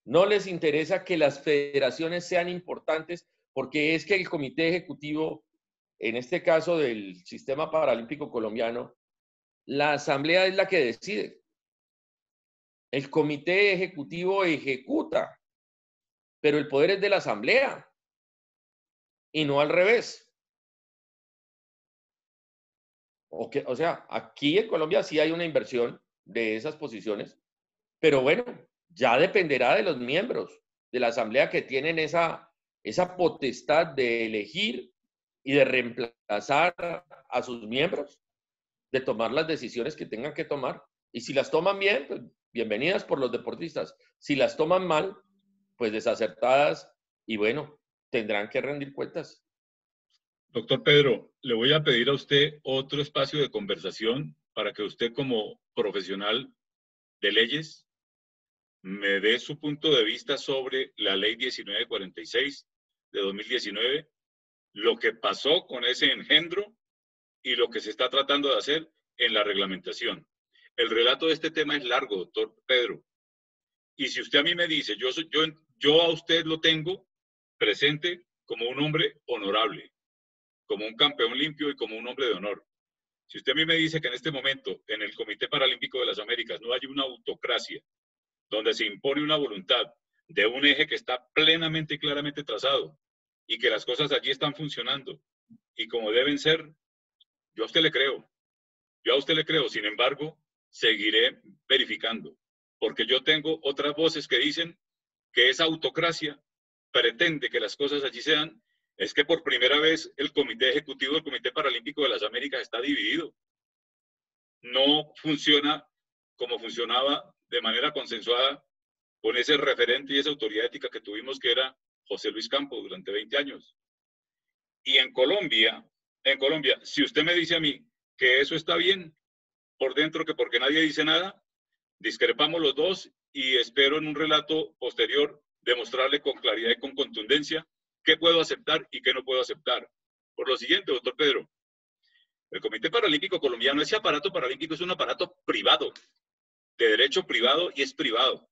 No les interesa que las federaciones sean importantes porque es que el comité ejecutivo, en este caso del Sistema Paralímpico Colombiano, la asamblea es la que decide. El comité ejecutivo ejecuta, pero el poder es de la asamblea y no al revés. O sea, aquí en Colombia sí hay una inversión de esas posiciones, pero bueno, ya dependerá de los miembros de la asamblea que tienen esa potestad de elegir y de reemplazar a sus miembros, de tomar las decisiones que tengan que tomar. Y si las toman bien, pues bienvenidas por los deportistas. Si las toman mal, pues desacertadas y bueno, tendrán que rendir cuentas. Doctor Pedro, le voy a pedir a usted otro espacio de conversación para que usted como profesional de leyes me dé su punto de vista sobre la ley 1946 de 2019, lo que pasó con ese engendro y lo que se está tratando de hacer en la reglamentación. El relato de este tema es largo, doctor Pedro. Y si usted a mí me dice, yo a usted lo tengo presente como un hombre honorable, como un campeón limpio y como un hombre de honor. Si usted a mí me dice que en este momento en el Comité Paralímpico de las Américas no hay una autocracia donde se impone una voluntad de un eje que está plenamente y claramente trazado y que las cosas allí están funcionando y como deben ser, yo a usted le creo. Yo a usted le creo, sin embargo, seguiré verificando, porque yo tengo otras voces que dicen que esa autocracia pretende que las cosas allí sean, es que por primera vez el Comité Ejecutivo del Comité Paralímpico de las Américas está dividido. No funciona como funcionaba de manera consensuada con ese referente y esa autoridad ética que tuvimos, que era José Luis Campos durante 20 años. Y en Colombia, si usted me dice a mí que eso está bien por dentro, que porque nadie dice nada, discrepamos los dos y espero en un relato posterior demostrarle con claridad y con contundencia qué puedo aceptar y qué no puedo aceptar. Por lo siguiente, doctor Pedro, el Comité Paralímpico Colombiano, ese aparato paralímpico es un aparato privado, de derecho privado y es privado.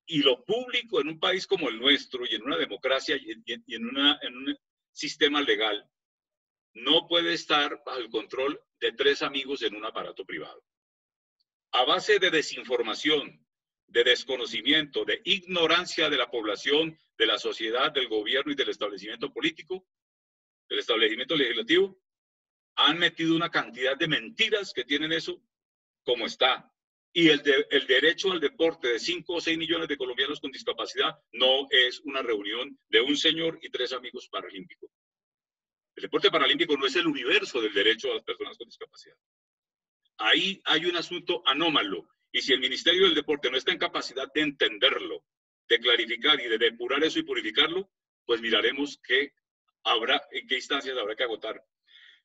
Y lo público en un país como el nuestro y en una democracia y en un sistema legal no puede estar bajo el control de 3 amigos en un aparato privado. A base de desinformación, de desconocimiento, de ignorancia de la población, de la sociedad, del gobierno y del establecimiento político, del establecimiento legislativo, han metido una cantidad de mentiras que tienen eso como está. Y el derecho al deporte de 5 o 6 millones de colombianos con discapacidad no es una reunión de un señor y 3 amigos paralímpicos. El deporte paralímpico no es el universo del derecho a las personas con discapacidad. Ahí hay un asunto anómalo. Y si el Ministerio del Deporte no está en capacidad de entenderlo, de clarificar y de depurar eso y purificarlo, pues miraremos en qué instancias habrá que agotar.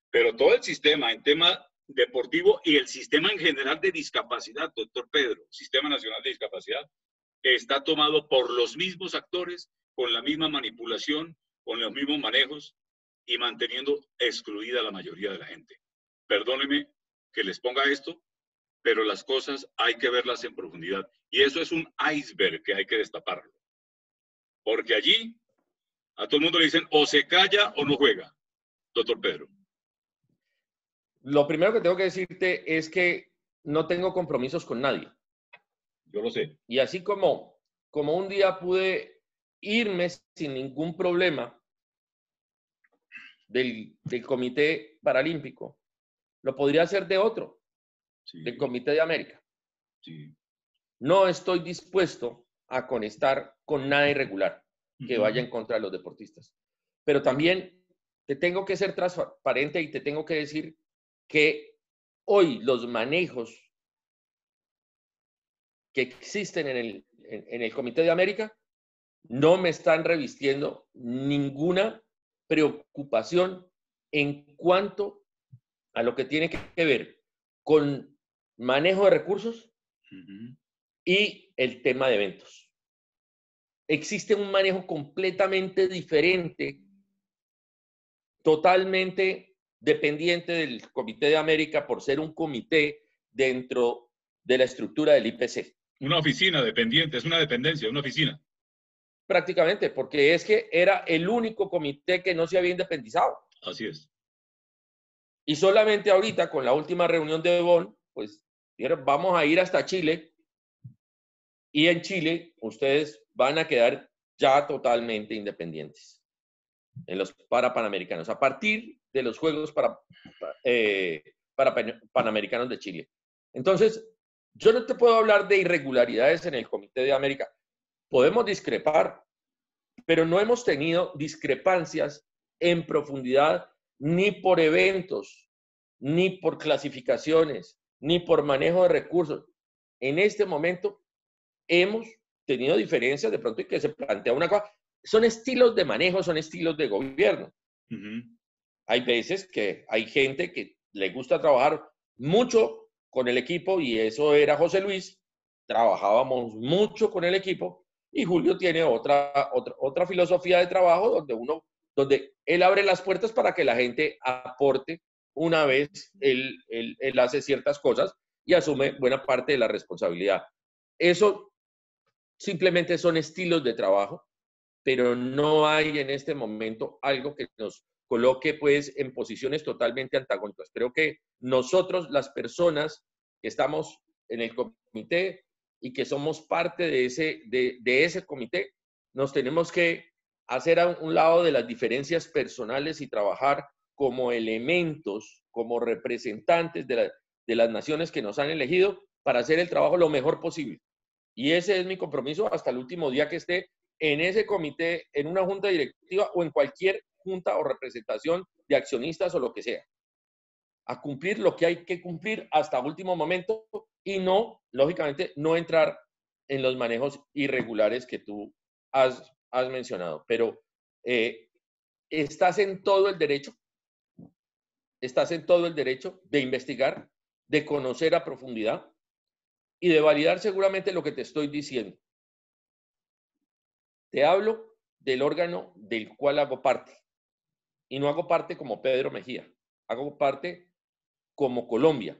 Pero todo el sistema en tema deportivo y el sistema en general de discapacidad, doctor Pedro, Sistema Nacional de Discapacidad, está tomado por los mismos actores, con la misma manipulación, con los mismos manejos y manteniendo excluida a la mayoría de la gente. Perdónenme que les ponga esto, pero las cosas hay que verlas en profundidad. Y eso es un iceberg que hay que destaparlo. Porque allí a todo el mundo le dicen o se calla o no juega, doctor Pedro. Lo primero que tengo que decirte es que no tengo compromisos con nadie. Yo lo sé. Y así como un día pude irme sin ningún problema del Comité Paralímpico, lo podría hacer de otro, Sí, del Comité de América. sí. No estoy dispuesto a conectar con nada irregular que vaya en contra de los deportistas. Pero también te tengo que ser transparente y te tengo que decir que hoy los manejos que existen en el Comité de América no me están revistiendo ninguna preocupación en cuanto a lo que tiene que ver con manejo de recursos y el tema de eventos. Existe un manejo completamente diferente, totalmente dependiente del Comité de América por ser un comité dentro de la estructura del IPC. Una oficina dependiente, es una dependencia, una oficina. Prácticamente, porque es que era el único comité que no se había independizado. Así es. Y solamente ahorita, con la última reunión de Bonn, pues dijeron, vamos a ir hasta Chile. Y en Chile, ustedes van a quedar ya totalmente independientes en los Panamericanos, a partir de los Juegos Panamericanos de Chile. Entonces, yo no te puedo hablar de irregularidades en el Comité de América. Podemos discrepar, pero no hemos tenido discrepancias en profundidad ni por eventos, ni por clasificaciones, ni por manejo de recursos. En este momento hemos tenido diferencias de pronto y que se plantea una cosa. Son estilos de manejo, son estilos de gobierno. Hay veces que hay gente que le gusta trabajar mucho con el equipo y eso era José Luis. Trabajábamos mucho con el equipo y Julio tiene otra filosofía de trabajo donde él abre las puertas para que la gente aporte una vez él hace ciertas cosas y asume buena parte de la responsabilidad. Eso simplemente son estilos de trabajo, pero no hay en este momento algo que nos coloque pues en posiciones totalmente antagónicas. Creo que nosotros, las personas que estamos en el comité y que somos parte de ese comité, nos tenemos que hacer a un lado de las diferencias personales y trabajar como elementos, como representantes de las naciones que nos han elegido para hacer el trabajo lo mejor posible. Y ese es mi compromiso hasta el último día que esté en ese comité, en una junta directiva o en cualquier junta o representación de accionistas o lo que sea. A cumplir lo que hay que cumplir hasta último momento y no, lógicamente, no entrar en los manejos irregulares que tú has mencionado. Pero estás en todo el derecho de investigar, de conocer a profundidad y de validar seguramente lo que te estoy diciendo. Te hablo del órgano del cual hago parte. Y no hago parte como Pedro Mejía. Hago parte como Colombia,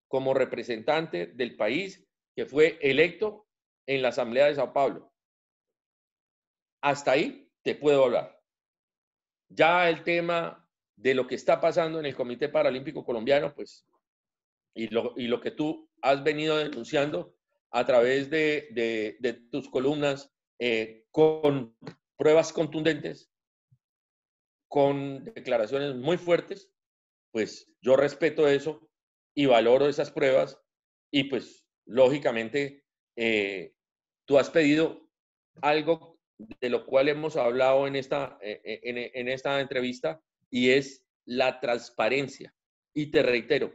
como representante del país que fue electo en la Asamblea de Sao Paulo. Hasta ahí te puedo hablar. Ya el tema de lo que está pasando en el Comité Paralímpico Colombiano, pues, y lo que tú has venido denunciando a través de tus columnas, con pruebas contundentes, con declaraciones muy fuertes, pues yo respeto eso y valoro esas pruebas y pues lógicamente tú has pedido algo de lo cual hemos hablado en esta entrevista y es la transparencia. Y te reitero,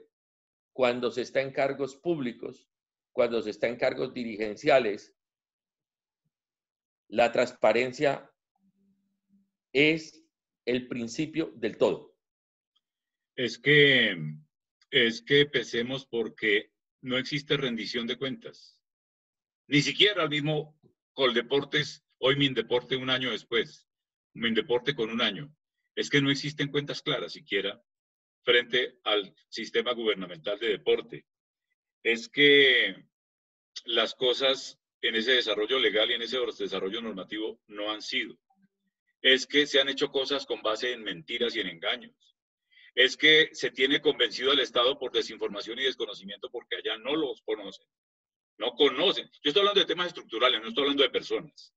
cuando se está en cargos públicos, cuando se está en cargos dirigenciales, la transparencia es el principio del todo. Es que empecemos porque no existe rendición de cuentas. Ni siquiera el mismo Coldeportes, hoy Mindeporte un año después, Mindeporte con un año. Es que no existen cuentas claras siquiera frente al sistema gubernamental de deporte. Es que las cosas en ese desarrollo legal y en ese desarrollo normativo no han sido. Es que se han hecho cosas con base en mentiras y en engaños. Es que se tiene convencido al Estado por desinformación y desconocimiento porque allá no los conocen. No conocen. Yo estoy hablando de temas estructurales, no estoy hablando de personas.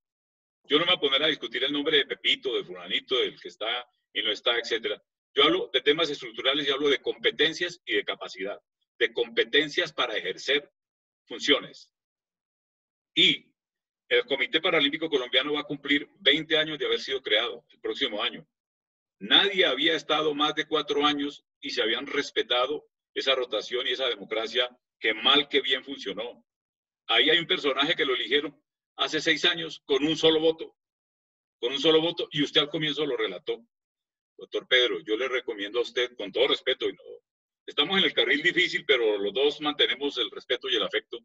Yo no me voy a poner a discutir el nombre de Pepito, de fulanito, del que está y no está, etcétera. Yo hablo de temas estructurales y hablo de competencias y de capacidad. De competencias para ejercer funciones. Y el Comité Paralímpico Colombiano va a cumplir 20 años de haber sido creado el próximo año. Nadie había estado más de 4 años y se habían respetado esa rotación y esa democracia que mal que bien funcionó. Ahí hay un personaje que lo eligieron hace 6 años con un solo voto. Con un solo voto, y usted al comienzo lo relató. Doctor Pedro, yo le recomiendo a usted, con todo respeto, y no, estamos en el carril difícil, pero los dos mantenemos el respeto y el afecto.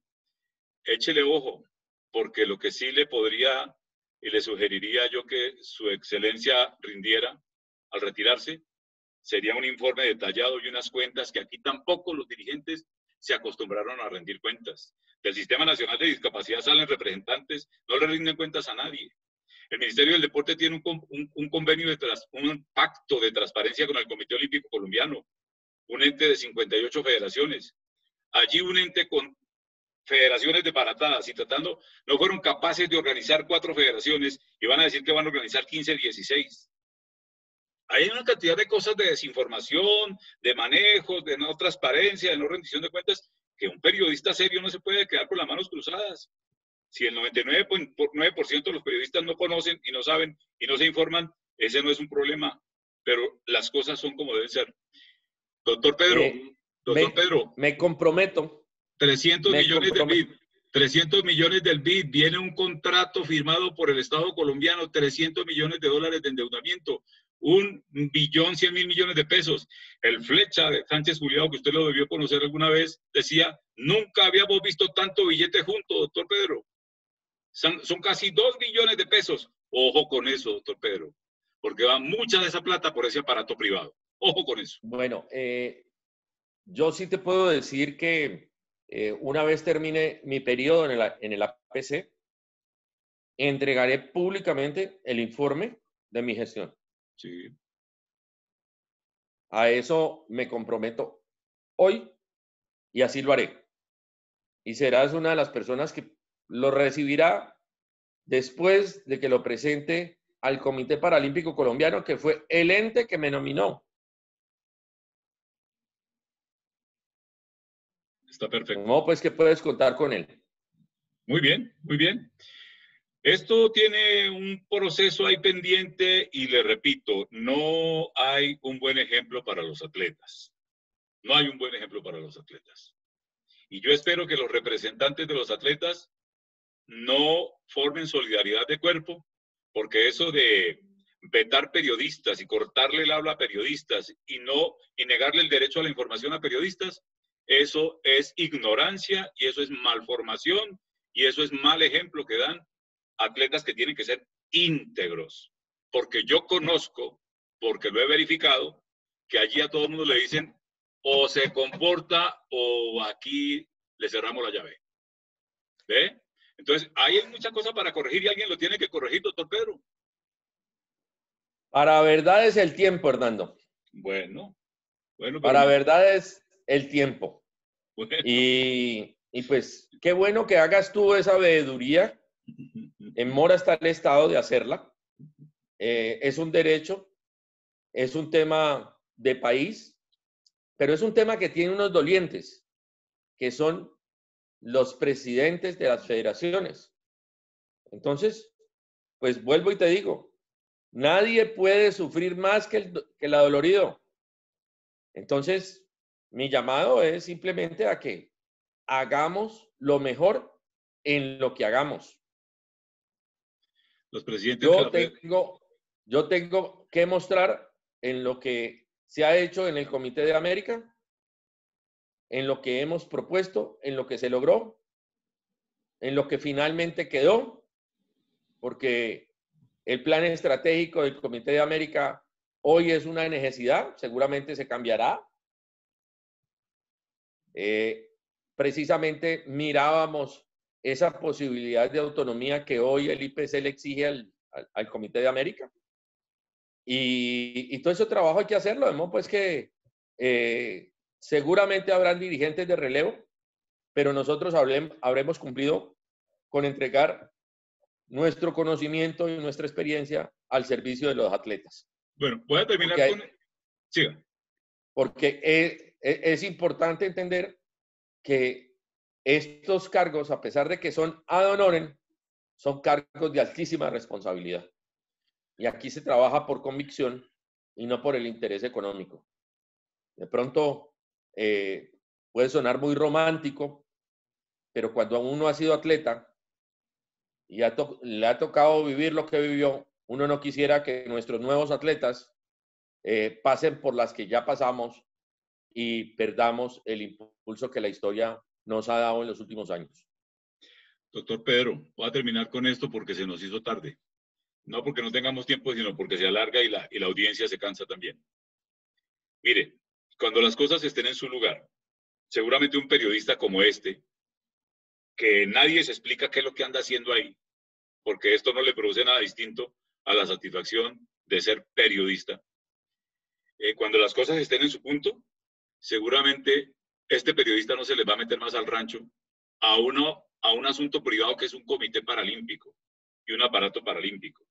Échele ojo, porque lo que sí le podría y le sugeriría yo que su excelencia rindiera al retirarse sería un informe detallado y unas cuentas que aquí tampoco los dirigentes se acostumbraron a rendir cuentas. Del Sistema Nacional de Discapacidad salen representantes, no le rinden cuentas a nadie. El Ministerio del Deporte tiene un convenio, un pacto de transparencia con el Comité Olímpico Colombiano, un ente de 58 federaciones. Allí un ente con federaciones desbaratadas y tratando, no fueron capaces de organizar 4 federaciones y van a decir que van a organizar 15, 16. Hay una cantidad de cosas de desinformación, de manejos, de no transparencia, de no rendición de cuentas, que un periodista serio no se puede quedar con las manos cruzadas. Si el 99.9% de los periodistas no conocen y no saben y no se informan, ese no es un problema, pero las cosas son como deben ser. Doctor Pedro, me comprometo. 300 millones del BID. 300 millones del BID, viene un contrato firmado por el Estado colombiano, 300 millones de dólares de endeudamiento. 1.100.000.000.000 de pesos. El Flecha de Sánchez Juliado, que usted lo debió conocer alguna vez, decía, nunca habíamos visto tanto billete junto, doctor Pedro. Son casi 2 billones de pesos. Ojo con eso, doctor Pedro, porque va mucha de esa plata por ese aparato privado. Ojo con eso. Bueno, yo sí te puedo decir que una vez termine mi periodo en el APC, entregaré públicamente el informe de mi gestión. Sí. A eso me comprometo hoy y así lo haré. Y serás una de las personas que lo recibirá después de que lo presente al Comité Paralímpico Colombiano, que fue el ente que me nominó. Está perfecto. No, pues que puedes contar con él. Muy bien, muy bien. Esto tiene un proceso ahí pendiente y le repito, no hay un buen ejemplo para los atletas. No hay un buen ejemplo para los atletas. Y yo espero que los representantes de los atletas no formen solidaridad de cuerpo, porque eso de vetar periodistas y cortarle el habla a periodistas y negarle el derecho a la información a periodistas, eso es ignorancia y eso es malformación y eso es mal ejemplo que dan atletas que tienen que ser íntegros. Porque yo conozco, porque lo he verificado, que allí a todo el mundo le dicen o se comporta o aquí le cerramos la llave. ¿Ve? Entonces, hay muchas cosas para corregir y alguien lo tiene que corregir, doctor Pedro. Para verdad es el tiempo, Hernando. Bueno. Para verdad es el tiempo. Bueno. Y pues, qué bueno que hagas tú esa veeduría. En mora está el Estado de hacerla. Es un derecho, es un tema de país, pero es un tema que tiene unos dolientes, que son los presidentes de las federaciones. Entonces, pues vuelvo y te digo, nadie puede sufrir más que el adolorido. Entonces, mi llamado es simplemente a que hagamos lo mejor en lo que hagamos. Los presidentes yo tengo que mostrar en lo que se ha hecho en el Comité de América, en lo que hemos propuesto, en lo que se logró, en lo que finalmente quedó, porque el plan estratégico del Comité de América hoy es una necesidad, seguramente se cambiará. Precisamente mirábamos esa posibilidad de autonomía que hoy el IPC le exige al Comité de América. Y todo ese trabajo hay que hacerlo, ¿no? Pues que seguramente habrán dirigentes de relevo, pero nosotros habremos cumplido con entregar nuestro conocimiento y nuestra experiencia al servicio de los atletas. Bueno, voy a terminar Sí. Porque es importante entender que estos cargos, a pesar de que son ad honorem, son cargos de altísima responsabilidad. Y aquí se trabaja por convicción y no por el interés económico. De pronto puede sonar muy romántico, pero cuando uno ha sido atleta y le ha tocado vivir lo que vivió, uno no quisiera que nuestros nuevos atletas pasen por las que ya pasamos y perdamos el impulso que la historia nos ha dado en los últimos años. Doctor Pedro, voy a terminar con esto porque se nos hizo tarde. No porque no tengamos tiempo, sino porque se alarga y la audiencia se cansa también. Mire, cuando las cosas estén en su lugar, seguramente un periodista como este, que nadie se explica qué es lo que anda haciendo ahí, porque esto no le produce nada distinto a la satisfacción de ser periodista. Cuando las cosas estén en su punto, seguramente este periodista no se les va a meter más al rancho a un asunto privado que es un comité paralímpico y un aparato paralímpico.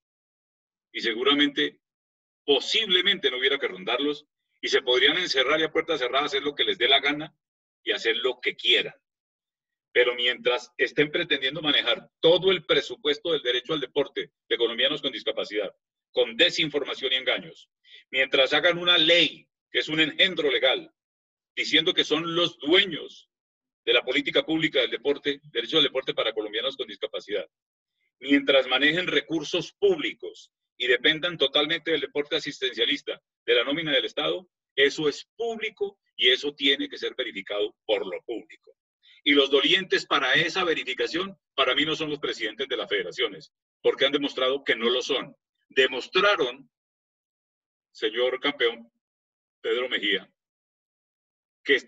Y seguramente, posiblemente no hubiera que rondarlos y se podrían encerrar y a puertas cerradas hacer lo que les dé la gana y hacer lo que quieran. Pero mientras estén pretendiendo manejar todo el presupuesto del derecho al deporte de colombianos con discapacidad, con desinformación y engaños, mientras hagan una ley que es un engendro legal, diciendo que son los dueños de la política pública del deporte, derecho al deporte para colombianos con discapacidad, mientras manejen recursos públicos y dependan totalmente del deporte asistencialista, de la nómina del Estado, eso es público y eso tiene que ser verificado por lo público. Y los dolientes para esa verificación, para mí no son los presidentes de las federaciones, porque han demostrado que no lo son. Demostraron, señor campeón Pedro Mejía, que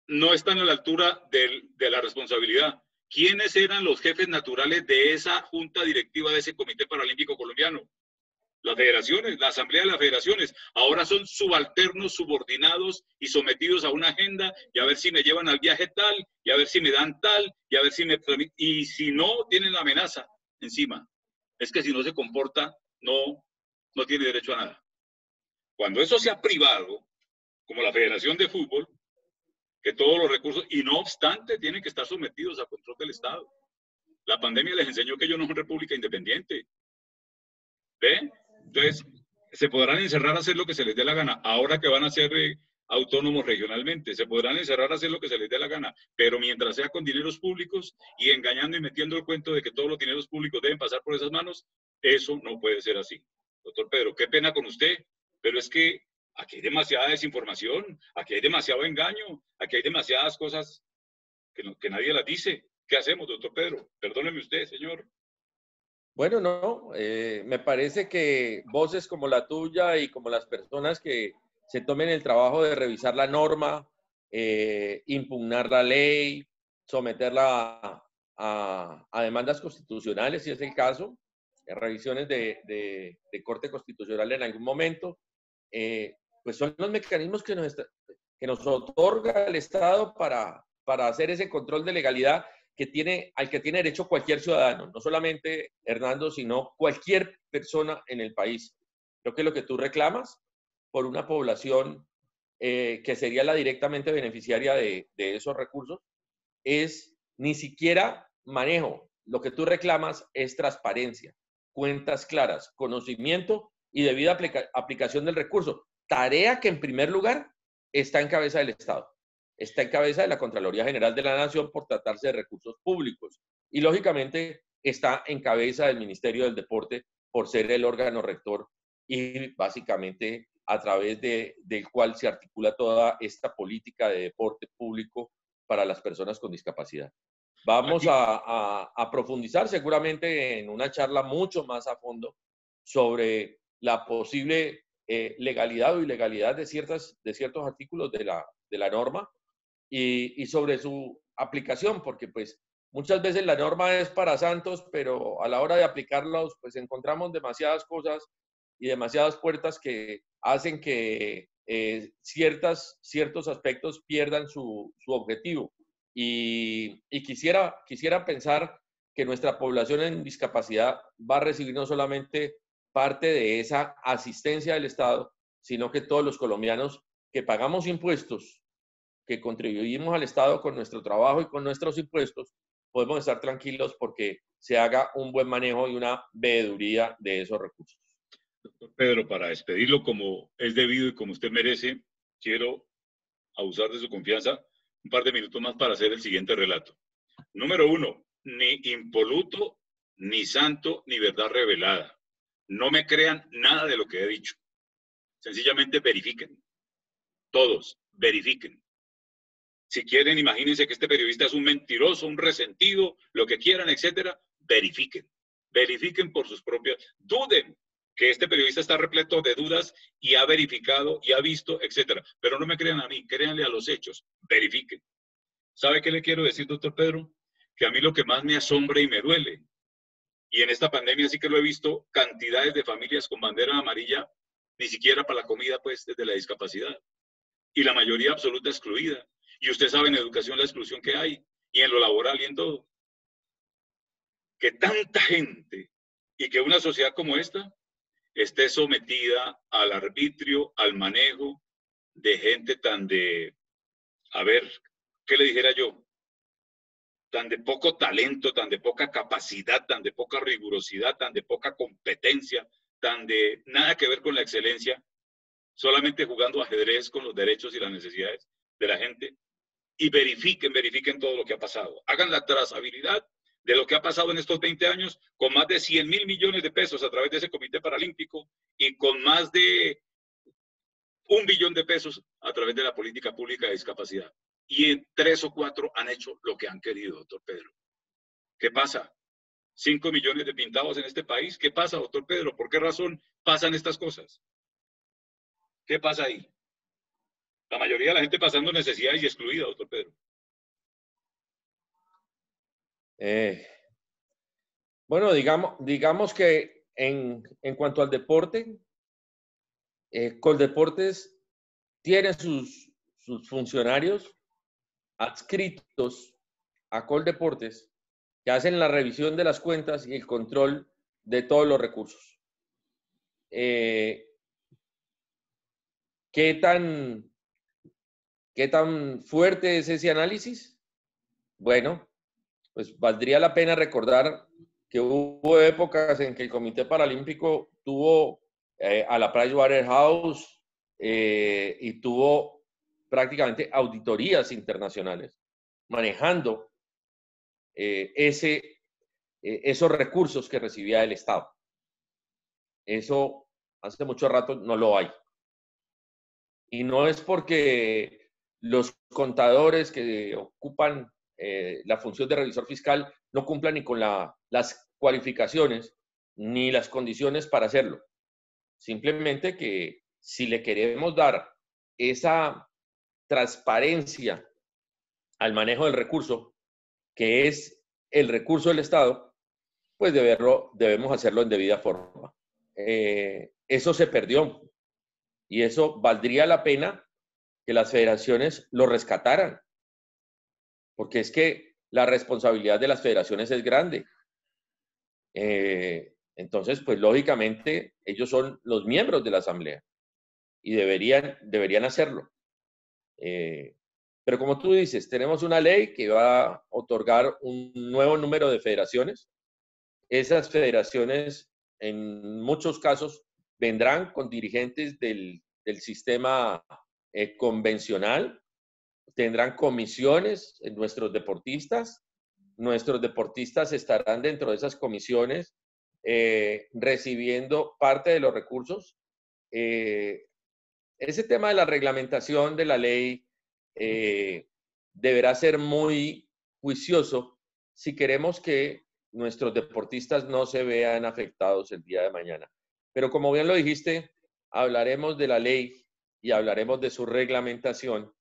no están a la altura de la responsabilidad. ¿Quiénes eran los jefes naturales de esa junta directiva de ese Comité Paralímpico Colombiano? Las federaciones, la asamblea de las federaciones. Ahora son subalternos, subordinados y sometidos a una agenda, y a ver si me llevan al viaje tal, y a ver si me dan tal, y a ver si me... Y si no, tienen la amenaza encima. Es que si no se comporta, no tiene derecho a nada. Cuando eso sea privado, como la Federación de Fútbol, que todos los recursos, y no obstante, tienen que estar sometidos a control del Estado. La pandemia les enseñó que ellos no son república independiente. ¿Ve? Entonces, se podrán encerrar a hacer lo que se les dé la gana. Ahora que van a ser autónomos regionalmente, se podrán encerrar a hacer lo que se les dé la gana, pero mientras sea con dineros públicos y engañando y metiendo el cuento de que todos los dineros públicos deben pasar por esas manos, eso no puede ser así. Doctor Pedro, qué pena con usted, pero es que aquí hay demasiada desinformación, aquí hay demasiado engaño, aquí hay demasiadas cosas que nadie las dice. ¿Qué hacemos, doctor Pedro? Perdóneme usted, señor. Bueno, no, me parece que voces como la tuya y como las personas que se tomen el trabajo de revisar la norma, impugnar la ley, someterla a demandas constitucionales, si es el caso, revisiones de Corte Constitucional en algún momento, pues son los mecanismos que nos otorga el Estado para hacer ese control de legalidad al que tiene derecho cualquier ciudadano, no solamente Hernando, sino cualquier persona en el país. Creo que lo que tú reclamas por una población que sería la directamente beneficiaria de esos recursos es ni siquiera manejo. Lo que tú reclamas es transparencia, cuentas claras, conocimiento y debida aplicación del recurso. Tarea que en primer lugar está en cabeza del Estado. Está en cabeza de la Contraloría General de la Nación por tratarse de recursos públicos. Y lógicamente está en cabeza del Ministerio del Deporte por ser el órgano rector y básicamente a través del cual se articula toda esta política de deporte público para las personas con discapacidad. Vamos a profundizar seguramente en una charla mucho más a fondo sobre la posible legalidad o ilegalidad de ciertos artículos de la norma y sobre su aplicación, porque pues muchas veces la norma es para santos, pero a la hora de aplicarlos pues encontramos demasiadas cosas y demasiadas puertas que hacen que ciertos aspectos pierdan su objetivo. Y quisiera pensar que nuestra población en discapacidad va a recibir no solamente parte de esa asistencia del Estado, sino que todos los colombianos que pagamos impuestos, que contribuimos al Estado con nuestro trabajo y con nuestros impuestos, podemos estar tranquilos porque se haga un buen manejo y una veeduría de esos recursos. Doctor Pedro, para despedirlo como es debido y como usted merece, quiero abusar de su confianza un par de minutos más para hacer el siguiente relato. Número 1, ni impoluto, ni santo, ni verdad revelada. No me crean nada de lo que he dicho. Sencillamente verifiquen. Todos, verifiquen. Si quieren, imagínense que este periodista es un mentiroso, un resentido, lo que quieran, etcétera. Verifiquen. Verifiquen por sus propias. Duden que este periodista está repleto de dudas y ha verificado y ha visto, etcétera. Pero no me crean a mí, créanle a los hechos. Verifiquen. ¿Sabe qué le quiero decir, doctor Pedro? Que a mí lo que más me asombra y me duele, y en esta pandemia sí que lo he visto, cantidades de familias con bandera amarilla, ni siquiera para la comida, pues, desde la discapacidad. Y la mayoría absoluta excluida. Y usted sabe en educación la exclusión que hay, y en lo laboral y en todo. Que tanta gente y que una sociedad como esta esté sometida al arbitrio, al manejo de gente tan de, a ver, ¿qué le dijera yo? Tan de poco talento, tan de poca capacidad, tan de poca rigurosidad, tan de poca competencia, tan de nada que ver con la excelencia, solamente jugando ajedrez con los derechos y las necesidades de la gente. Y verifiquen todo lo que ha pasado. Hagan la trazabilidad de lo que ha pasado en estos 20 años, con más de 100.000 millones de pesos a través de ese Comité Paralímpico y con más de 1 billón de pesos a través de la política pública de discapacidad. Y en 3 o 4 han hecho lo que han querido, doctor Pedro. ¿Qué pasa? 5 millones de pintados en este país. ¿Qué pasa, doctor Pedro? ¿Por qué razón pasan estas cosas? ¿Qué pasa ahí? La mayoría de la gente pasando necesidades y excluida, doctor Pedro. Bueno, digamos que en cuanto al deporte, Coldeportes tiene sus funcionarios adscritos a Coldeportes que hacen la revisión de las cuentas y el control de todos los recursos. ¿Qué tan fuerte es ese análisis? Bueno, pues valdría la pena recordar que hubo épocas en que el Comité Paralímpico tuvo a la Pricewaterhouse y tuvo prácticamente auditorías internacionales manejando esos recursos que recibía el Estado. Eso hace mucho rato no lo hay. Y no es porque los contadores que ocupan la función de revisor fiscal no cumplan ni con las cualificaciones ni las condiciones para hacerlo. Simplemente que si le queremos dar esa transparencia al manejo del recurso, que es el recurso del Estado, pues debemos hacerlo en debida forma. Eso se perdió y eso valdría la pena que las federaciones lo rescataran, porque es que la responsabilidad de las federaciones es grande. Entonces, pues lógicamente ellos son los miembros de la asamblea y deberían hacerlo. Pero como tú dices, tenemos una ley que va a otorgar un nuevo número de federaciones. Esas federaciones, en muchos casos, vendrán con dirigentes del sistema convencional, tendrán comisiones en nuestros deportistas estarán dentro de esas comisiones recibiendo parte de los recursos. Ese tema de la reglamentación de la ley deberá ser muy juicioso si queremos que nuestros deportistas no se vean afectados el día de mañana. Pero como bien lo dijiste, hablaremos de la ley y hablaremos de su reglamentación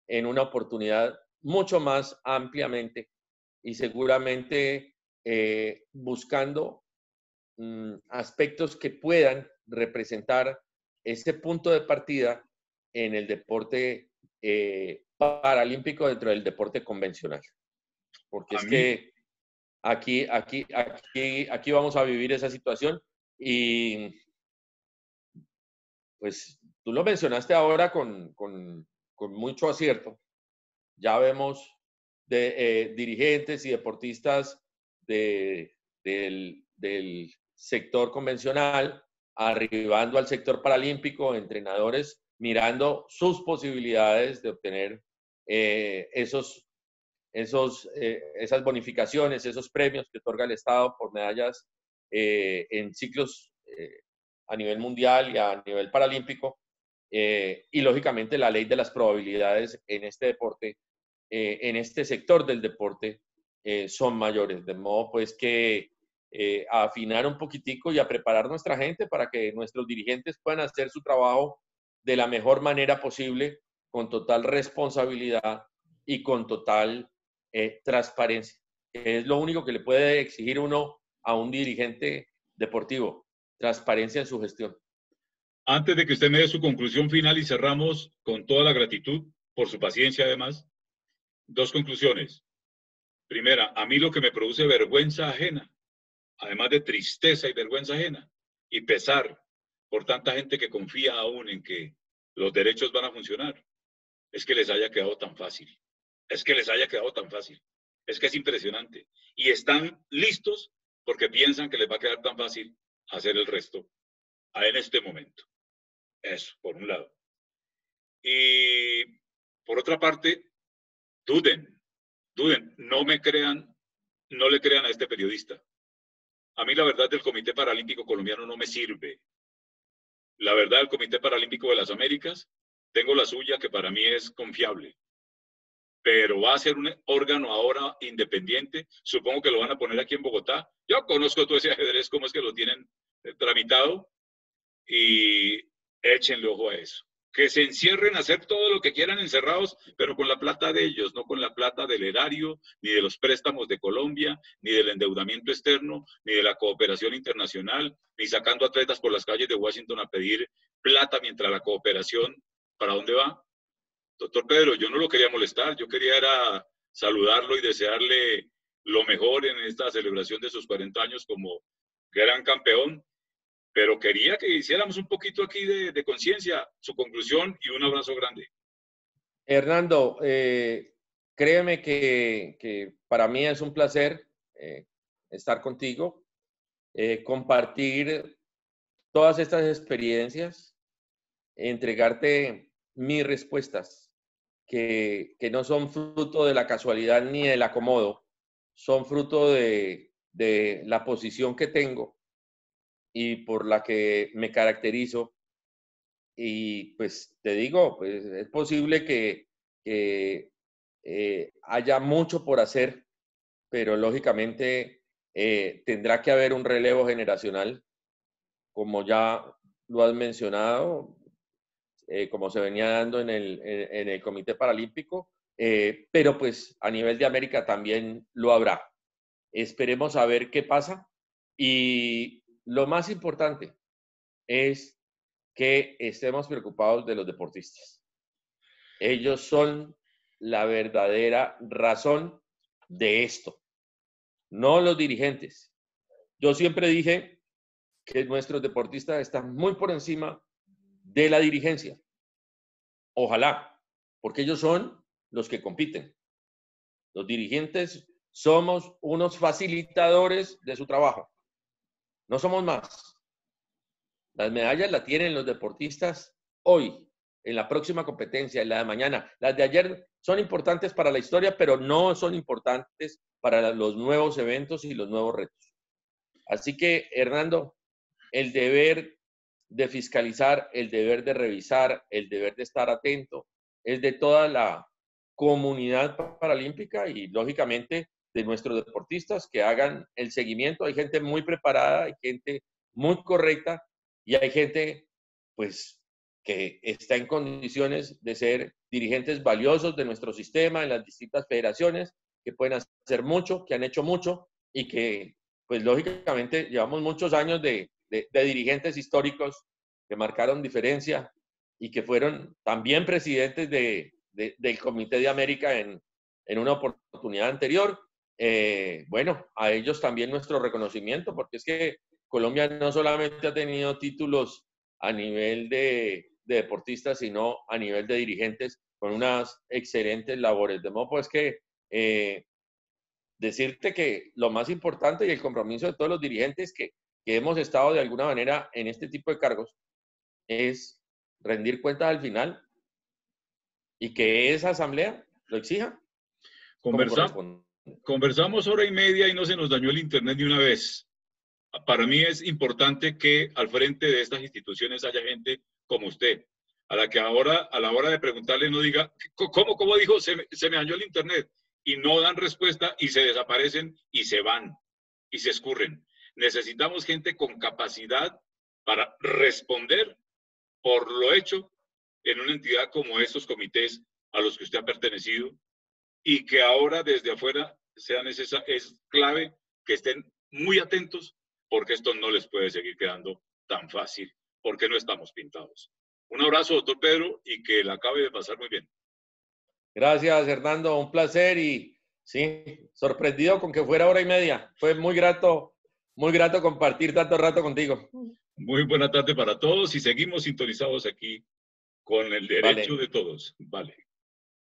en una oportunidad mucho más ampliamente y seguramente buscando aspectos que puedan representar ese punto de partida en el deporte paralímpico dentro del deporte convencional. Porque es que aquí vamos a vivir esa situación y pues tú lo mencionaste ahora con mucho acierto. Ya vemos dirigentes y deportistas del sector convencional arribando al sector paralímpico, entrenadores mirando sus posibilidades de obtener esas bonificaciones, esos premios que otorga el Estado por medallas en ciclos a nivel mundial y a nivel paralímpico. Y lógicamente la ley de las probabilidades en este deporte, en este sector del deporte, son mayores. De modo pues que a afinar un poquitico y a preparar nuestra gente para que nuestros dirigentes puedan hacer su trabajo de la mejor manera posible, con total responsabilidad y con total transparencia. Es lo único que le puede exigir uno a un dirigente deportivo, transparencia en su gestión. Antes de que usted me dé su conclusión final y cerramos con toda la gratitud por su paciencia además, 2 conclusiones. Primera, a mí lo que me produce vergüenza ajena, además de tristeza y vergüenza ajena, y pesar por tanta gente que confía aún en que los derechos van a funcionar, es que les haya quedado tan fácil. Es que les haya quedado tan fácil. Es que es impresionante. Y están listos porque piensan que les va a quedar tan fácil hacer el resto en este momento. Eso, por un lado. Y por otra parte, duden, no me crean no le crean a este periodista. A mí la verdad del Comité Paralímpico Colombiano no me sirve. La verdad del Comité Paralímpico de las Américas, tengo la suya que para mí es confiable. Pero va a ser un órgano ahora independiente. Supongo que lo van a poner aquí en Bogotá. Yo conozco todo ese ajedrez, cómo es que lo tienen tramitado, y échenle ojo a eso. Que se encierren a hacer todo lo que quieran encerrados, pero con la plata de ellos, no con la plata del erario, ni de los préstamos de Colombia, ni del endeudamiento externo, ni de la cooperación internacional, ni sacando atletas por las calles de Washington a pedir plata mientras la cooperación, ¿para dónde va? Doctor Pedro, yo no lo quería molestar, yo quería era saludarlo y desearle lo mejor en esta celebración de sus 40 años como gran campeón, pero quería que hiciéramos un poquito aquí de conciencia, su conclusión y un abrazo grande. Hernando, créeme que para mí es un placer estar contigo, compartir todas estas experiencias, entregarte mis respuestas, que no son fruto de la casualidad ni del acomodo, son fruto de la posición que tengo y por la que me caracterizo. Y pues te digo, pues es posible que haya mucho por hacer, pero lógicamente tendrá que haber un relevo generacional, como ya lo has mencionado, como se venía dando en el Comité Paralímpico, pero pues a nivel de América también lo habrá. Esperemos a ver qué pasa. Y lo más importante es que estemos preocupados de los deportistas. Ellos son la verdadera razón de esto, no los dirigentes. Yo siempre dije que nuestros deportistas están muy por encima de la dirigencia. Ojalá, porque ellos son los que compiten. Los dirigentes somos unos facilitadores de su trabajo. No somos más. Las medallas las tienen los deportistas hoy, en la próxima competencia, en la de mañana. Las de ayer son importantes para la historia, pero no son importantes para los nuevos eventos y los nuevos retos. Así que, Hernando, el deber de fiscalizar, el deber de revisar, el deber de estar atento, es de toda la comunidad paralímpica y, lógicamente, de nuestros deportistas que hagan el seguimiento. Hay gente muy preparada, hay gente muy correcta y hay gente, pues, que está en condiciones de ser dirigentes valiosos de nuestro sistema en las distintas federaciones, que pueden hacer mucho, que han hecho mucho y que, pues, lógicamente, llevamos muchos años de dirigentes históricos que marcaron diferencia y que fueron también presidentes del Comité de América en una oportunidad anterior. Bueno, a ellos también nuestro reconocimiento, porque es que Colombia no solamente ha tenido títulos a nivel de deportistas, sino a nivel de dirigentes con unas excelentes labores. De modo pues que decirte que lo más importante y el compromiso de todos los dirigentes que hemos estado de alguna manera en este tipo de cargos es rendir cuentas al final y que esa asamblea lo exija. Conversamos hora y media y no se nos dañó el internet ni una vez. Para mí es importante que al frente de estas instituciones haya gente como usted, a la que ahora, a la hora de preguntarle, no diga, ¿cómo dijo? Se me dañó el internet. Y no dan respuesta y se desaparecen y se van y se escurren. Necesitamos gente con capacidad para responder por lo hecho en una entidad como estos comités a los que usted ha pertenecido, y que ahora desde afuera es clave que estén muy atentos, porque esto no les puede seguir quedando tan fácil, porque no estamos pintados. Un abrazo, doctor Pedro, y que la acabe de pasar muy bien. Gracias, Hernando, un placer y sí, sorprendido con que fuera hora y media. Fue muy grato compartir tanto rato contigo. Muy buena tarde para todos y seguimos sintonizados aquí con el derecho de todos. Vale.